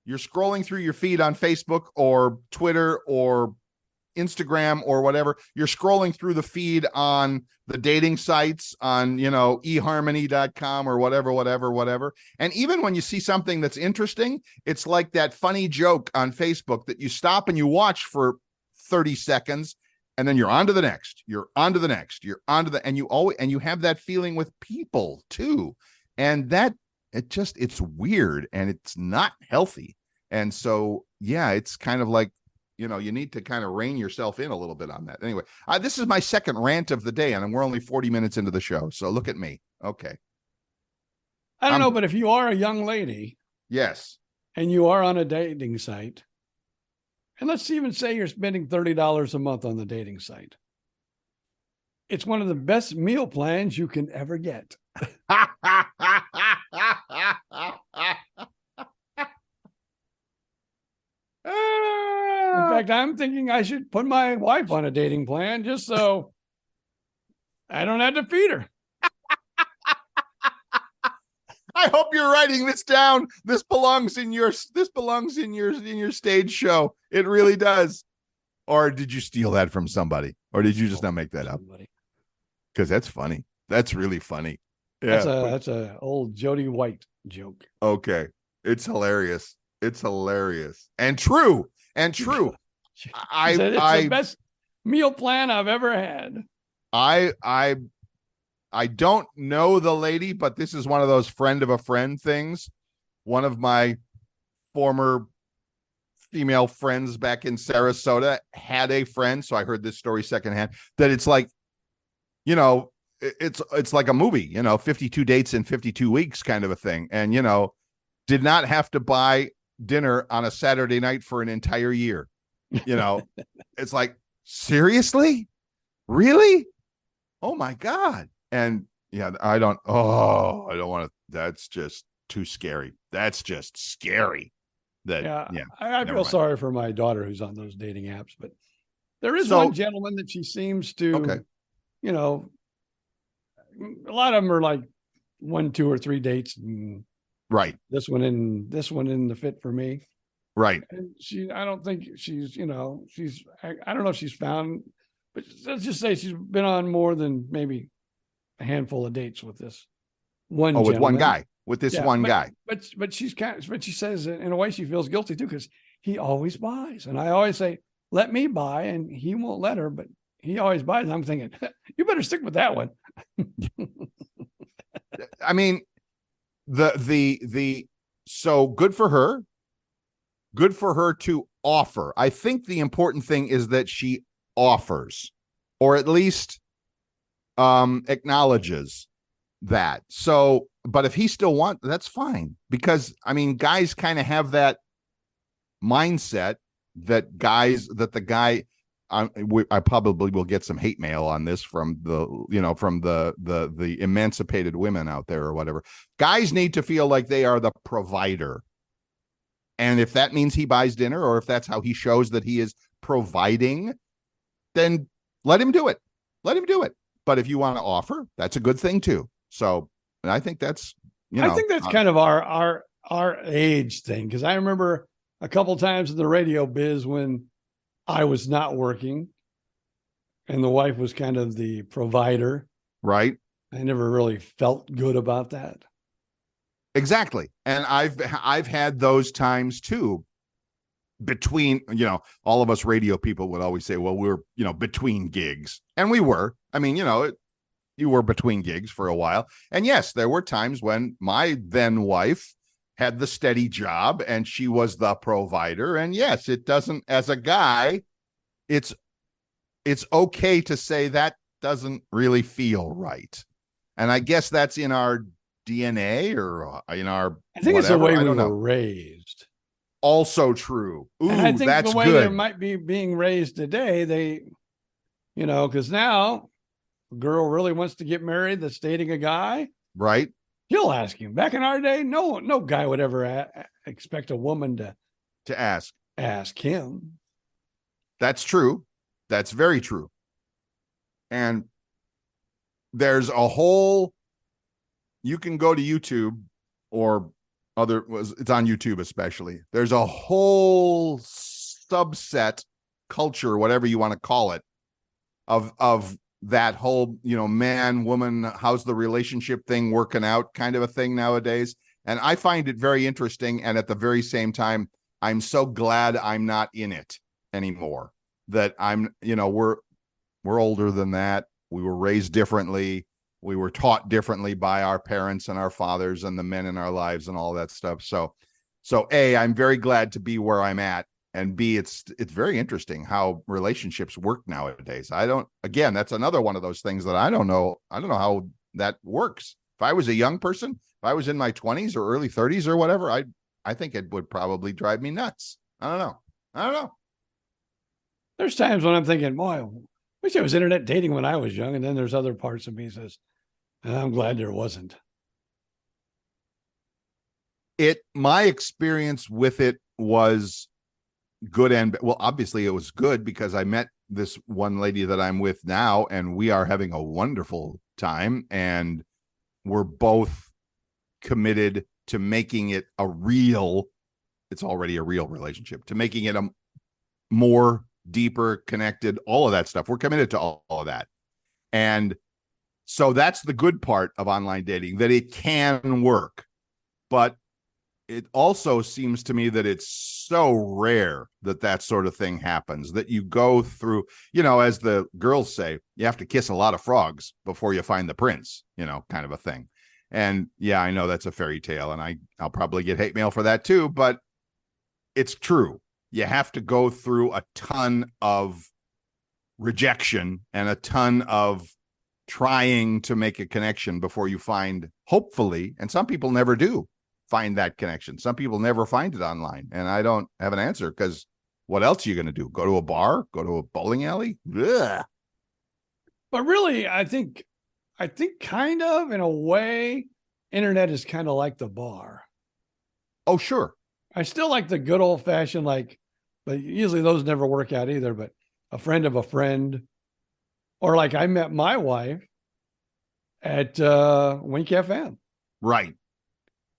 Speaker 5: You're scrolling through your feed on Facebook or Twitter or Instagram or whatever. You're scrolling through the feed on the dating sites on, eharmony.com or whatever. And even when you see something that's interesting, it's like that funny joke on Facebook that you stop and you watch for 30 seconds and then you're on to the next. And you have that feeling with people too. And that it's weird and it's not healthy. And so, it's kind of like, you need to kind of rein yourself in a little bit on that. Anyway, this is my second rant of the day, and we're only 40 minutes into the show. So look at me. Okay.
Speaker 4: I don't know, but if you are a young lady,
Speaker 5: yes,
Speaker 4: and you are on a dating site, and let's even say you're spending $30 a month on the dating site, it's one of the best meal plans you can ever get. In fact, fact, I'm thinking I should put my wife on a dating plan just so I don't have to feed her.
Speaker 5: I hope you're writing this down. This belongs in your stage show. It really does. Or did you steal that from somebody? Or did you just not make that up? Because that's funny. That's really funny. Yeah.
Speaker 4: That's a old Jody White joke.
Speaker 5: Okay. It's hilarious. It's hilarious. And true. It's the best meal plan I've ever had. I don't know the lady, but this is one of those friend of a friend things. One of my former female friends back in Sarasota had a friend, so I heard this story secondhand, that it's like, it's like a movie, 52 dates in 52 weeks kind of a thing. And, did not have to buy dinner on a Saturday night for an entire year. It's like, seriously? Really? Oh my God. And yeah, I don't want to, that's just too scary. That's just scary. I feel sorry for my daughter who's on those dating apps, but there is one gentleman that she seems to, a lot of them are like 1, 2, or 3 dates. And right.
Speaker 4: This one in the fit for me.
Speaker 5: Right.
Speaker 4: And I don't think she's, I don't know if she's found, but let's just say she's been on more than maybe a handful of dates with this one. Oh,
Speaker 5: with one guy. With this one guy.
Speaker 4: But she says in a way she feels guilty too, because he always buys. And I always say, let me buy, and he won't let her, but he always buys. And I'm thinking, you better stick with that one.
Speaker 5: I mean, so good for her. Good for her to offer. I think the important thing is that she offers, or at least acknowledges that. So, but if he still wants, that's fine, because I mean, guys kind of have that mindset that the guy, I probably will get some hate mail on this from the emancipated women out there or whatever. Guys need to feel like they are the provider. And if that means he buys dinner, or if that's how he shows that he is providing, then let him do it. Let him do it. But if you want to offer, that's a good thing too. So I think that's,
Speaker 4: I think that's kind of our age thing. Because I remember a couple times in the radio biz when I was not working and the wife was kind of the provider.
Speaker 5: Right.
Speaker 4: I never really felt good about that.
Speaker 5: Exactly. And I've had those times too, between, all of us radio people would always say, well, we're, between gigs. And we were. I mean, you were between gigs for a while. And yes, there were times when my then wife had the steady job and she was the provider. And yes, it doesn't, as a guy, it's okay to say that doesn't really feel right. And I guess that's in our DNA or in our,
Speaker 4: I think it's the way we were raised.
Speaker 5: Also true. Ooh,
Speaker 4: and I think
Speaker 5: that's
Speaker 4: the way
Speaker 5: good.
Speaker 4: they might be being raised today, because now a girl really wants to get married that's dating a guy.
Speaker 5: Right.
Speaker 4: He'll ask him. Back in our day, no guy would ever expect a woman to ask him.
Speaker 5: That's true. That's very true. And there's a whole, you can go to YouTube or it's on YouTube especially. There's a whole subset culture, whatever you want to call it, of that whole, man, woman, how's the relationship thing working out kind of a thing nowadays. And I find it very interesting. And at the very same time, I'm so glad I'm not in it anymore. That I'm, we're older than that. We were raised differently. We were taught differently by our parents and our fathers and the men in our lives and all that stuff. So A, I'm very glad to be where I'm at. And B, it's very interesting how relationships work nowadays. That's another one of those things that I don't know how that works. If I was a young person, if I was in my 20s or early 30s or whatever, I think it would probably drive me nuts. I don't know.
Speaker 4: There's times when I'm thinking, boy, I wish there was internet dating when I was young. And then there's other parts of me says, I'm glad there wasn't.
Speaker 5: My experience with it was good and well, obviously it was good because I met this one lady that I'm with now, and we are having a wonderful time, and we're both committed to making it it's already a real relationship, to making it a more deeper, connected, all of that stuff. We're committed to all of that. And so that's the good part of online dating, that it can work. But it also seems to me that it's so rare that sort of thing happens, that you go through, as the girls say, you have to kiss a lot of frogs before you find the prince, kind of a thing. And yeah, I know that's a fairy tale, and I'll probably get hate mail for that too, but it's true. You have to go through a ton of rejection and a ton of trying to make a connection before you find, hopefully, and some people never do find that connection. Some people never find it online, and I don't have an answer, because what else are you going to do? Go to a bar? Go to a bowling alley? Ugh.
Speaker 4: But really, I think kind of, in a way, internet is kind of like the bar.
Speaker 5: Oh, sure.
Speaker 4: I still like the good old fashioned, but usually those never work out either, but a friend of a friend, or like I met my wife at Wink FM.
Speaker 5: Right.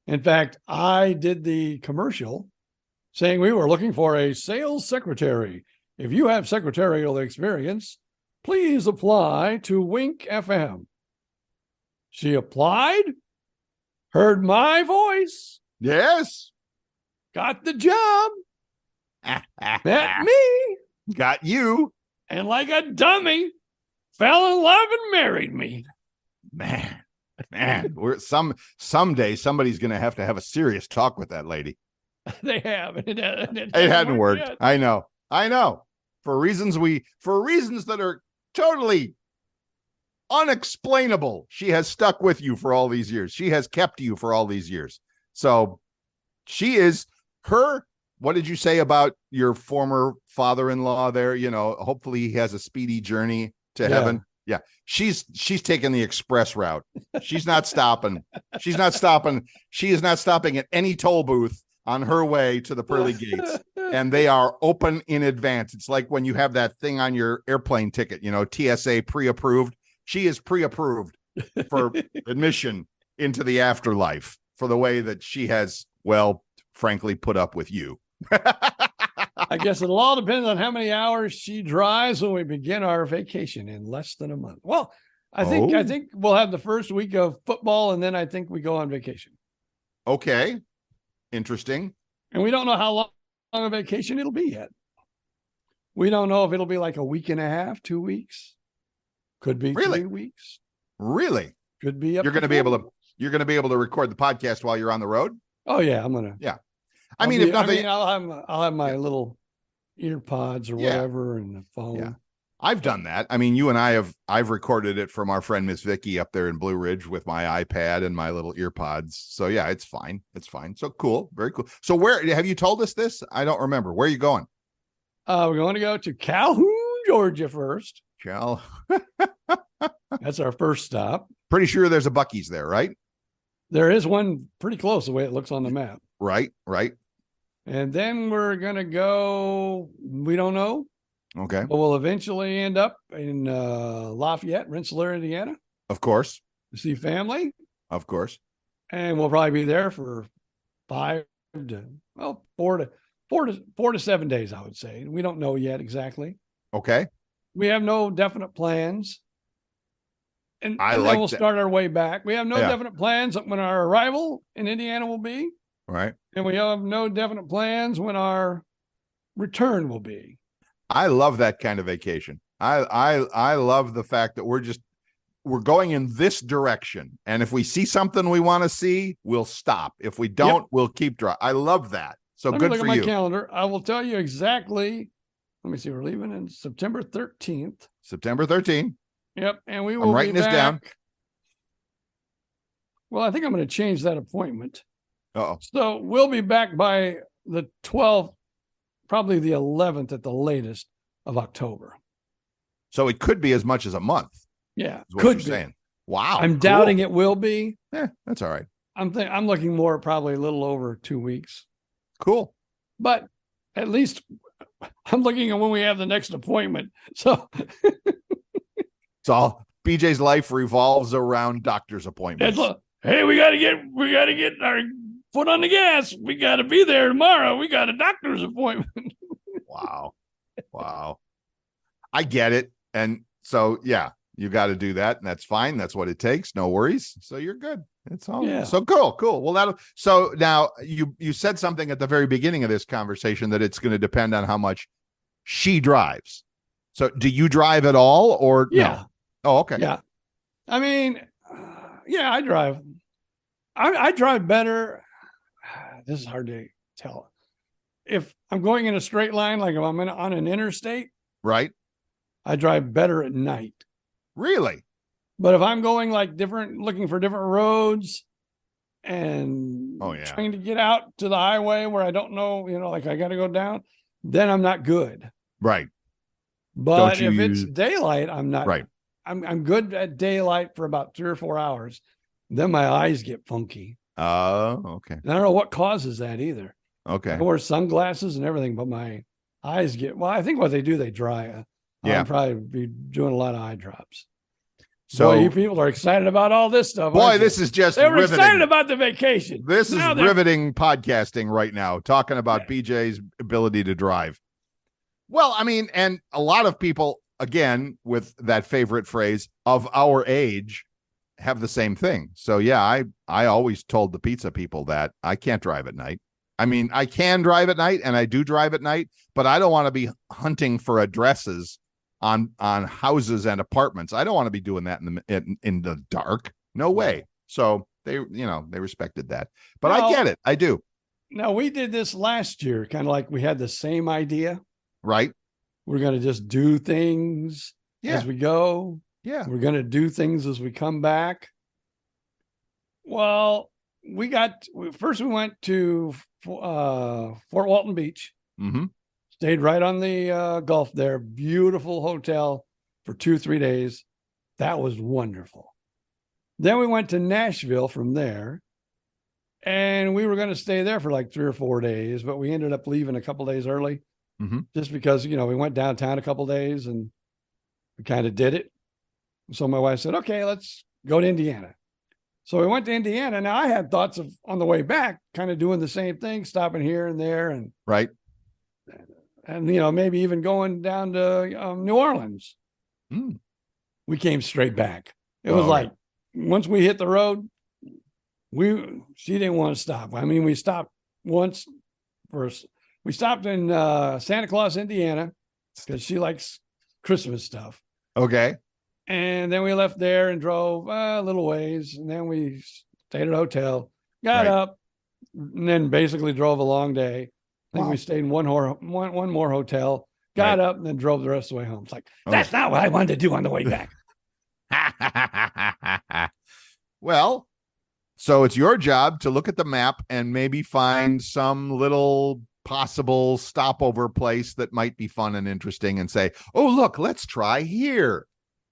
Speaker 4: In fact, I did the commercial saying we were looking for a sales secretary. If you have secretarial experience, please apply to Wink FM. She applied, heard my voice.
Speaker 5: Yes.
Speaker 4: Got the job. Met me.
Speaker 5: Got you.
Speaker 4: And like a dummy, fell in love and married me.
Speaker 5: Man, we're someday somebody's going to have a serious talk with that lady.
Speaker 4: They have. It
Speaker 5: hadn't worked.
Speaker 4: Yet.
Speaker 5: I know. For reasons that are totally unexplainable, she has stuck with you for all these years. She has kept you for all these years. So she is what did you say about your former father-in-law there? Hopefully he has a speedy journey to heaven. Yeah. She's taking the express route. She's not stopping. She is not stopping at any toll booth on her way to the pearly gates. And they are open in advance. It's like when you have that thing on your airplane ticket, TSA pre-approved. She is pre-approved for admission into the afterlife for the way that she has, well, frankly, put up with you.
Speaker 4: I guess it'll all depend on how many hours she drives when we begin our vacation in less than a month. Well, I think we'll have the first week of football, and then I think we go on vacation.
Speaker 5: Okay. Interesting.
Speaker 4: And we don't know how long a vacation it'll be yet. We don't know if it'll be like a week and a half, 2 weeks. Could be 3 weeks.
Speaker 5: Really?
Speaker 4: Could be.
Speaker 5: You're going to be able to record the podcast while you're on the road?
Speaker 4: Oh yeah, I'm gonna.
Speaker 5: Yeah. I'll
Speaker 4: have my little ear pods or whatever, and the phone.
Speaker 5: Yeah. I've done that. You and I've recorded it from our friend Miss Vicky up there in Blue Ridge with my iPad and my little ear pods. So yeah, it's fine. It's fine. So cool. Very cool. So where have you told us this? I don't remember. Where are you going?
Speaker 4: We're going to go to Calhoun, Georgia first. That's our first stop.
Speaker 5: Pretty sure there's a Buc-ee's there, right?
Speaker 4: There is one pretty close the way it looks on the map.
Speaker 5: Right.
Speaker 4: And then we're going to go, we don't know.
Speaker 5: Okay.
Speaker 4: But we'll eventually end up in Lafayette, Rensselaer, Indiana.
Speaker 5: Of course.
Speaker 4: To see family.
Speaker 5: Of course.
Speaker 4: And we'll probably be there for 4 to 7 days, I would say. We don't know yet exactly.
Speaker 5: Okay.
Speaker 4: We have no definite plans. And then we'll start our way back. We have no definite plans when our arrival in Indiana will be.
Speaker 5: Right.
Speaker 4: And we have no definite plans when our return will be.
Speaker 5: I love that kind of vacation. I love the fact that we're going in this direction. And if we see something we want to see, we'll stop. If we don't, we'll keep driving. I love that. So
Speaker 4: Let
Speaker 5: good
Speaker 4: me
Speaker 5: for
Speaker 4: look
Speaker 5: you.
Speaker 4: at my calendar. I will tell you exactly. Let me see. We're leaving on September 13th.
Speaker 5: September 13th.
Speaker 4: Yep. And we will
Speaker 5: I'm writing
Speaker 4: be
Speaker 5: this
Speaker 4: back.
Speaker 5: down.
Speaker 4: Well, I think I'm going to change that appointment.
Speaker 5: Uh-oh.
Speaker 4: So we'll be back by the 12th, probably the 11th at the latest of October.
Speaker 5: So it could be as much as a month.
Speaker 4: Yeah,
Speaker 5: is what
Speaker 4: could
Speaker 5: you're
Speaker 4: be.
Speaker 5: saying. Wow.
Speaker 4: I'm doubting it will be.
Speaker 5: Yeah, that's all right.
Speaker 4: I'm looking more at probably a little over 2 weeks.
Speaker 5: Cool.
Speaker 4: But at least I'm looking at when we have the next appointment. So
Speaker 5: it's all BJ's life revolves around doctor's appointments.
Speaker 4: Hey, we gotta get our foot on the gas. We gotta be there tomorrow. We got a doctor's appointment.
Speaker 5: Wow. I get it. And so, yeah, you got to do that. And that's fine. That's what it takes. No worries. So you're good. It's all so cool. Well, so now you said something at the very beginning of this conversation that it's going to depend on how much she drives. So do you drive at all or no? Oh, okay.
Speaker 4: Yeah. I mean, I drive. I drive better. This is hard to tell. If I'm going in a straight line, like if I'm on an interstate,
Speaker 5: right,
Speaker 4: I drive better at night.
Speaker 5: Really?
Speaker 4: But if I'm going like looking for different roads and trying to get out to the highway where I don't know, like I got to go down, then I'm not good.
Speaker 5: Right.
Speaker 4: But if it's daylight, I'm not.
Speaker 5: Right.
Speaker 4: I'm good at daylight for about 3 or 4 hours. Then my eyes get funky.
Speaker 5: Oh, okay.
Speaker 4: And I don't know what causes that either.
Speaker 5: Okay.
Speaker 4: I wear sunglasses and everything, but my eyes I think what they do, they dry. I'll probably be doing a lot of eye drops. So you people are excited about all this stuff.
Speaker 5: Boy, this is just
Speaker 4: they were excited about the vacation.
Speaker 5: This is riveting podcasting right now, talking about BJ's ability to drive. Well, I mean, and a lot of people, again, with that favorite phrase of our age, have the same thing. So I always told the pizza people that I can't drive at night. I mean, I can drive at night and I do drive at night, but I don't want to be hunting for addresses on houses and apartments. I don't want to be doing that in the dark. No way. So they respected that, but I get it. I do.
Speaker 4: No, we did this last year, kind of like we had the same idea,
Speaker 5: right?
Speaker 4: We're going to just do things as we go.
Speaker 5: Yeah.
Speaker 4: We're going to do things as we come back. Well, we went to Fort Walton Beach.
Speaker 5: Mm-hmm.
Speaker 4: Stayed right on the Gulf there. Beautiful hotel for 2-3 days. That was wonderful. Then we went to Nashville from there. And we were going to stay there for like 3 or 4 days, but we ended up leaving a couple days early.
Speaker 5: Mm-hmm.
Speaker 4: Just because, we went downtown a couple days and we kind of did it. So my wife said, okay, let's go to Indiana. So we went to Indiana. Now I had thoughts of on the way back, kind of doing the same thing, stopping here and there. And
Speaker 5: right.
Speaker 4: And, maybe even going down to New Orleans. We came straight back. It was like, once we hit the road, she didn't want to stop. I mean, we stopped once first. We stopped in Santa Claus, Indiana, because she likes Christmas stuff.
Speaker 5: Okay.
Speaker 4: And then we left there and drove a little ways. And then we stayed at a hotel, got up, and then basically drove a long day. I think we stayed in one more hotel, got up, and then drove the rest of the way home. It's like, that's not what I wanted to do on the way back.
Speaker 5: Well, so it's your job to look at the map and maybe find some little possible stopover place that might be fun and interesting and say, oh, look, let's try here.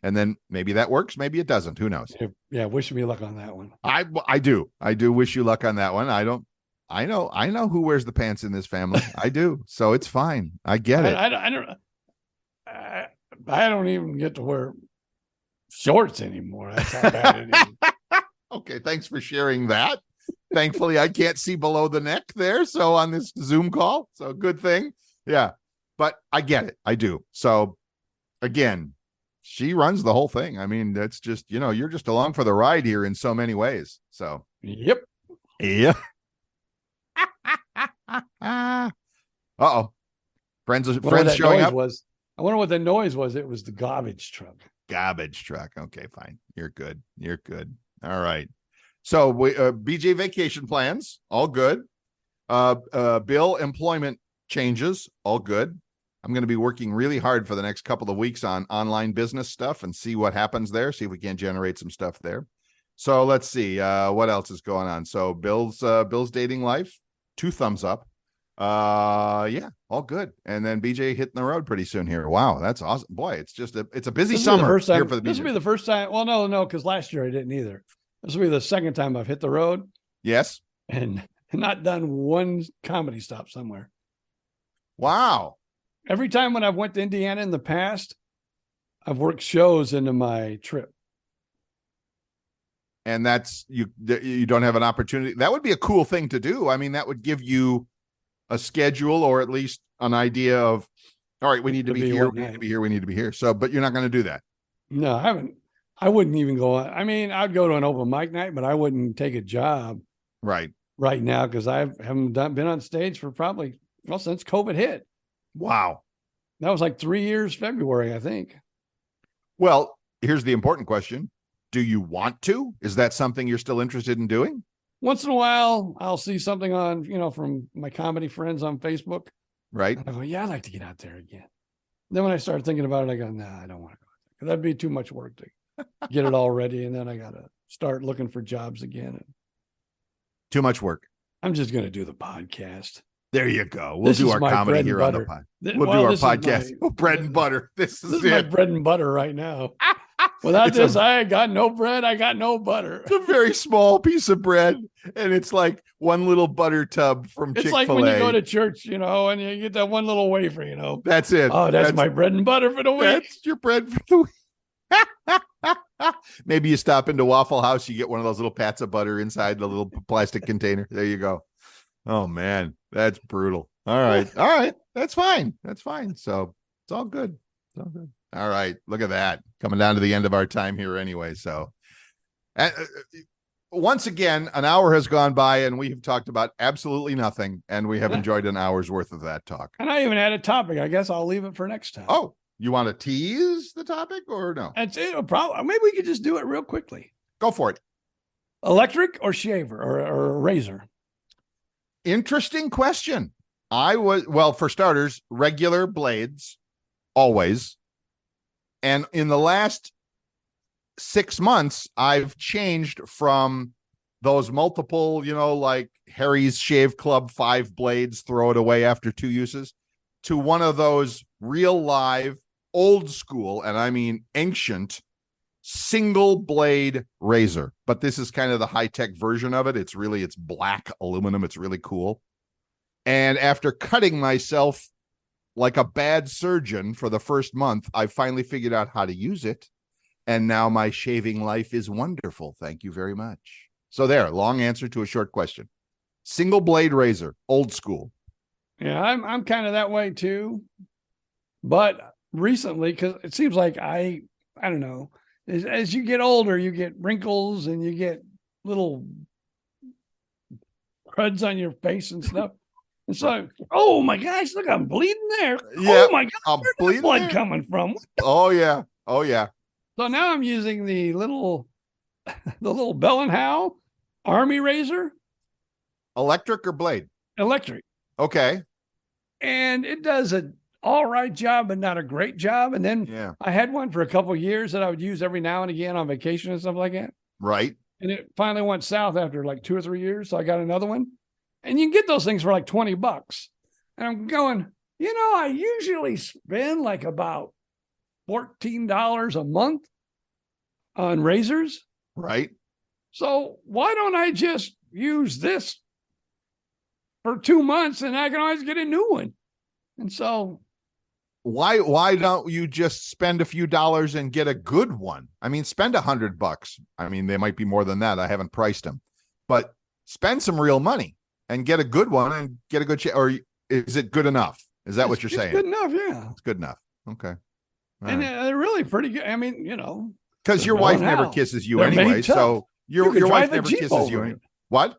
Speaker 5: And then maybe that works. Maybe it doesn't. Who knows?
Speaker 4: Yeah. Wish me luck on that one.
Speaker 5: I do wish you luck on that one. I know who wears the pants in this family. I do. So it's fine. I get it.
Speaker 4: I don't even get to wear shorts anymore. That's how bad it is.
Speaker 5: Okay. Thanks for sharing that. Thankfully, I can't see below the neck there. So on this Zoom call. So good thing. Yeah. But I get it. I do. So again, she runs the whole thing. I mean, that's just, you're just along for the ride here in so many ways. So,
Speaker 4: yep.
Speaker 5: Yeah. Uh-oh. Friends showing up.
Speaker 4: I wonder what the noise was. It was the garbage truck.
Speaker 5: Garbage truck. Okay, fine. You're good. All right. So BJ vacation plans, all good. Bill employment changes, all good. I'm going to be working really hard for the next couple of weeks on online business stuff and see what happens there. See if we can generate some stuff there. So let's see what else is going on. So Bill's dating life, 2 thumbs up. Yeah, all good. And then BJ hitting the road pretty soon here. Wow, that's awesome. Boy, it's a busy summer here for the BJ.
Speaker 4: This will be the first time. Well, no, because last year I didn't either. This will be the second time I've hit the road.
Speaker 5: Yes.
Speaker 4: And not done one comedy stop somewhere.
Speaker 5: Wow.
Speaker 4: Every time when I've went to Indiana in the past, I've worked shows into my trip.
Speaker 5: And that's you don't have an opportunity. That would be a cool thing to do. I mean, that would give you a schedule or at least an idea of, all right, we need to be here, we need to be here, we need to be here. So, but you're not going to do that.
Speaker 4: No, I haven't. I wouldn't even go on. I mean, I'd go to an open mic night, but I wouldn't take a job
Speaker 5: right
Speaker 4: now because I haven't been on stage for probably, well, since COVID hit.
Speaker 5: Wow.
Speaker 4: That was like 3 years, February, I think.
Speaker 5: Well, here's the important question. Do you want to? Is that something you're still interested in doing?
Speaker 4: Once in a while, I'll see something on, from my comedy friends on Facebook.
Speaker 5: Right.
Speaker 4: I go, yeah, I'd like to get out there again. Then when I start thinking about it, I go, nah, I don't want to go out there. That'd be too much work to get it all ready. And then I got to start looking for jobs again.
Speaker 5: Too much work.
Speaker 4: I'm just going to do the podcast.
Speaker 5: There you go. We'll do our comedy here on the pod. We'll do our podcast. Bread and butter. This is
Speaker 4: my bread and butter right now. Without this, I got no bread. I got no butter.
Speaker 5: It's a very small piece of bread, and it's like one little butter tub from Chick-fil-A.
Speaker 4: It's like when you go to church, and you get that one little wafer,
Speaker 5: That's it.
Speaker 4: Oh, that's my bread and butter for the week.
Speaker 5: That's your bread for the week. Maybe you stop into Waffle House, you get one of those little pats of butter inside the little plastic container. There you go. Oh, man, that's brutal. All right. That's fine. So it's all good. All right. Look at that. Coming down to the end of our time here anyway. So once again, an hour has gone by and we have talked about absolutely nothing. And we have enjoyed an hour's worth of that talk.
Speaker 4: And I even had a topic. I guess I'll leave it for next time.
Speaker 5: Oh, you want to tease the topic or no?
Speaker 4: That's it. Maybe we could just do it real quickly.
Speaker 5: Go for it.
Speaker 4: Electric or shaver or razor?
Speaker 5: Interesting question. For starters, regular blades, always. And in the last 6 months, I've changed from those multiple, like Harry's Shave Club 5 blades, throw it away after 2 uses, to one of those real live, old school, and I mean ancient, single blade razor. But this is kind of the high-tech version of it. It's black aluminum. It's really cool. And after cutting myself like a bad surgeon for the first month, I finally figured out how to use it. And now my shaving life is wonderful. Thank you very much. So there, long answer to a short question. Single blade razor, old school.
Speaker 4: Yeah, I'm kind of that way too. But recently, because it seems like I don't know, as you get older, you get wrinkles and you get little cruds on your face and stuff. And so, oh my gosh, look, I'm bleeding there.
Speaker 5: Yeah,
Speaker 4: oh my God, where's the blood coming from?
Speaker 5: Oh yeah.
Speaker 4: So now I'm using the little Bell and Howell Army razor.
Speaker 5: Electric or blade?
Speaker 4: Electric.
Speaker 5: Okay.
Speaker 4: And it does an all right job, but not a great job. And then I had one for a couple of years that I would use every now and again on vacation and stuff like that.
Speaker 5: Right.
Speaker 4: And it finally went south after like 2 or 3 years. So I got another one. And you can get those things for like $20. And I'm going, I usually spend like about $14 a month on razors.
Speaker 5: Right.
Speaker 4: So why don't I just use this for 2 months and I can always get a new one? And so
Speaker 5: why don't you just spend a few dollars and get a good one? I mean, spend $100. I mean, they might be more than that. I haven't priced them, but spend some real money and get a good one and get a good or is it good enough? Is that what you're saying?
Speaker 4: Good enough. Yeah.
Speaker 5: It's good enough. Okay.
Speaker 4: And they're really pretty good. I mean,
Speaker 5: because your wife never kisses you anyway. So your wife never kisses you. Anyway. What?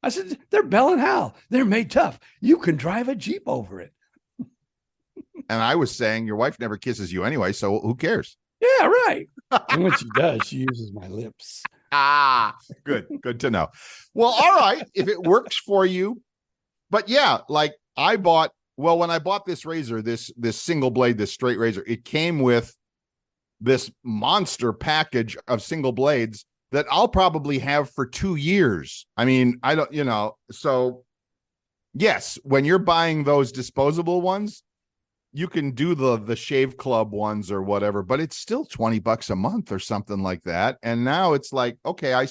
Speaker 4: I said, they're Bell and Howell. They're made tough. You can drive a Jeep over it.
Speaker 5: And I was saying your wife never kisses you anyway. So who cares?
Speaker 4: Yeah, right. And when she does, she uses my lips.
Speaker 5: Good to know. Well, all right. If it works for you. But yeah, like when I bought this razor, this single blade, this straight razor, it came with this monster package of single blades that I'll probably have for 2 years. I mean, I don't, so yes, when you're buying those disposable ones, you can do the Shave Club ones or whatever, but it's still $20 a month or something like that. And now it's like, okay, I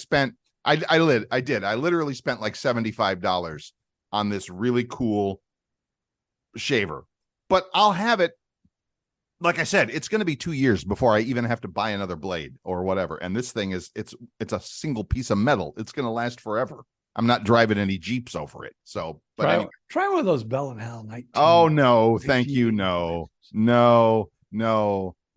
Speaker 5: literally spent like $75 on this really cool shaver, but I'll have it. Like I said, it's going to be 2 years before I even have to buy another blade or whatever. And this thing it's a single piece of metal. It's going to last forever. I'm not driving any Jeeps over it. So, but
Speaker 4: try,
Speaker 5: anyway.
Speaker 4: Try one of those Bell and Howell 19.
Speaker 5: Oh no, thank you. No.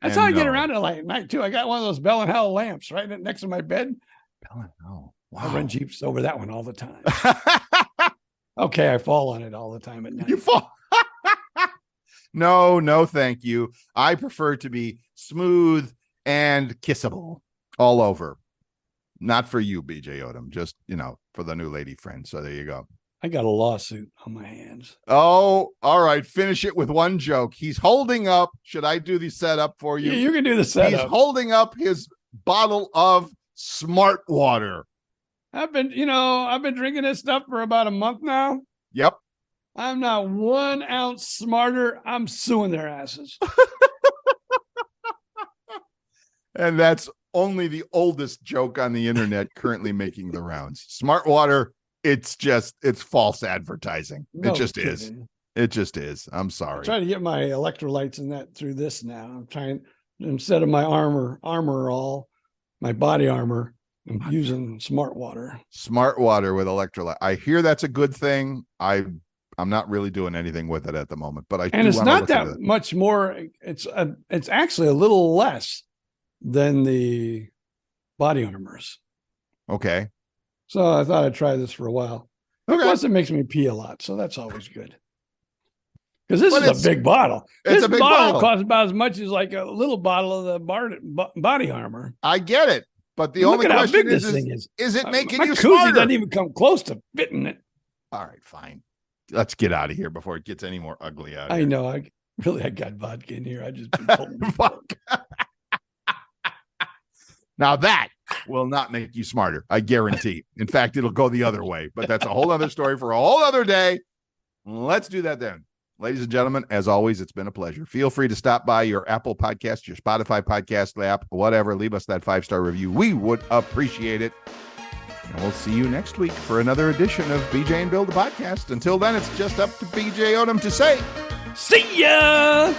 Speaker 4: That's how I get around it at night too. I got one of those Bell and Howell lamps right next to my bed.
Speaker 5: Bell and Howell. Wow.
Speaker 4: I run Jeeps over that one all the time. Okay, I fall on it all the time at night.
Speaker 5: You fall. No, thank you. I prefer to be smooth and kissable all over. Not for you, BJ Odom, just, for the new lady friend. So there you go.
Speaker 4: I got a lawsuit on my hands.
Speaker 5: Oh, all right. Finish it with one joke. He's holding up. Should I do the setup for you?
Speaker 4: Yeah, you can do the setup.
Speaker 5: He's holding up his bottle of Smart Water.
Speaker 4: I've been drinking this stuff for about a month now.
Speaker 5: Yep.
Speaker 4: I'm not 1 ounce smarter. I'm suing their asses.
Speaker 5: And that's only the oldest joke on the internet currently making the rounds. Smart Water, it's false advertising.
Speaker 4: No
Speaker 5: it just
Speaker 4: kidding.
Speaker 5: is. It just is. I'm sorry.
Speaker 4: I'm trying to get my electrolytes and that through this now. I'm trying, instead of my armor all, my body armor, I'm using Smart Water.
Speaker 5: Smart Water with electrolyte. I hear that's a good thing. I'm not really doing anything with it at the moment, but
Speaker 4: it's not that much more. It's actually a little less than the body armors.
Speaker 5: Okay.
Speaker 4: So I thought I'd try this for a while.
Speaker 5: Okay.
Speaker 4: Plus, it makes me pee a lot, so that's always good. Because this is a big bottle.
Speaker 5: It's a big bottle.
Speaker 4: Costs about as much as like a little bottle of the body armor.
Speaker 5: I get it, but the only question is it making you smarter?
Speaker 4: My koozie doesn't even come close to fitting it.
Speaker 5: All right, fine. Let's get out of here before it gets any more ugly out.
Speaker 4: I know. I got vodka in here. I just been pulling vodka.
Speaker 5: Now that will not make you smarter, I guarantee. In fact, it'll go the other way, but that's a whole other story for a whole other day. Let's do that then. Ladies and gentlemen, as always, it's been a pleasure. Feel free to stop by your Apple Podcast, your Spotify podcast app, whatever. Leave us that 5-star review. We would appreciate it. And we'll see you next week for another edition of BJ and Bill, the podcast. Until then, it's just up to BJ Odom to say,
Speaker 4: see ya!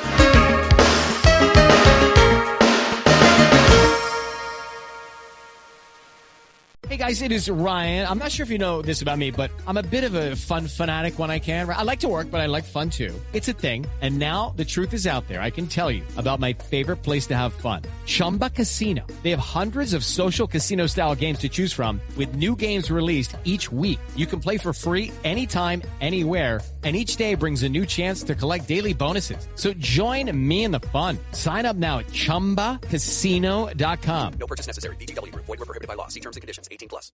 Speaker 6: Hey guys, it is Ryan. I'm not sure if you know this about me, but I'm a bit of a fun fanatic when I can. I like to work, but I like fun too. It's a thing. And now the truth is out there. I can tell you about my favorite place to have fun. Chumba Casino. They have hundreds of social casino style games to choose from with new games released each week. You can play for free anytime, anywhere. And each day brings a new chance to collect daily bonuses. So join me in the fun. Sign up now at ChumbaCasino.com.
Speaker 7: No purchase necessary. VGW Group. Void where prohibited by law. See terms and conditions. 18+.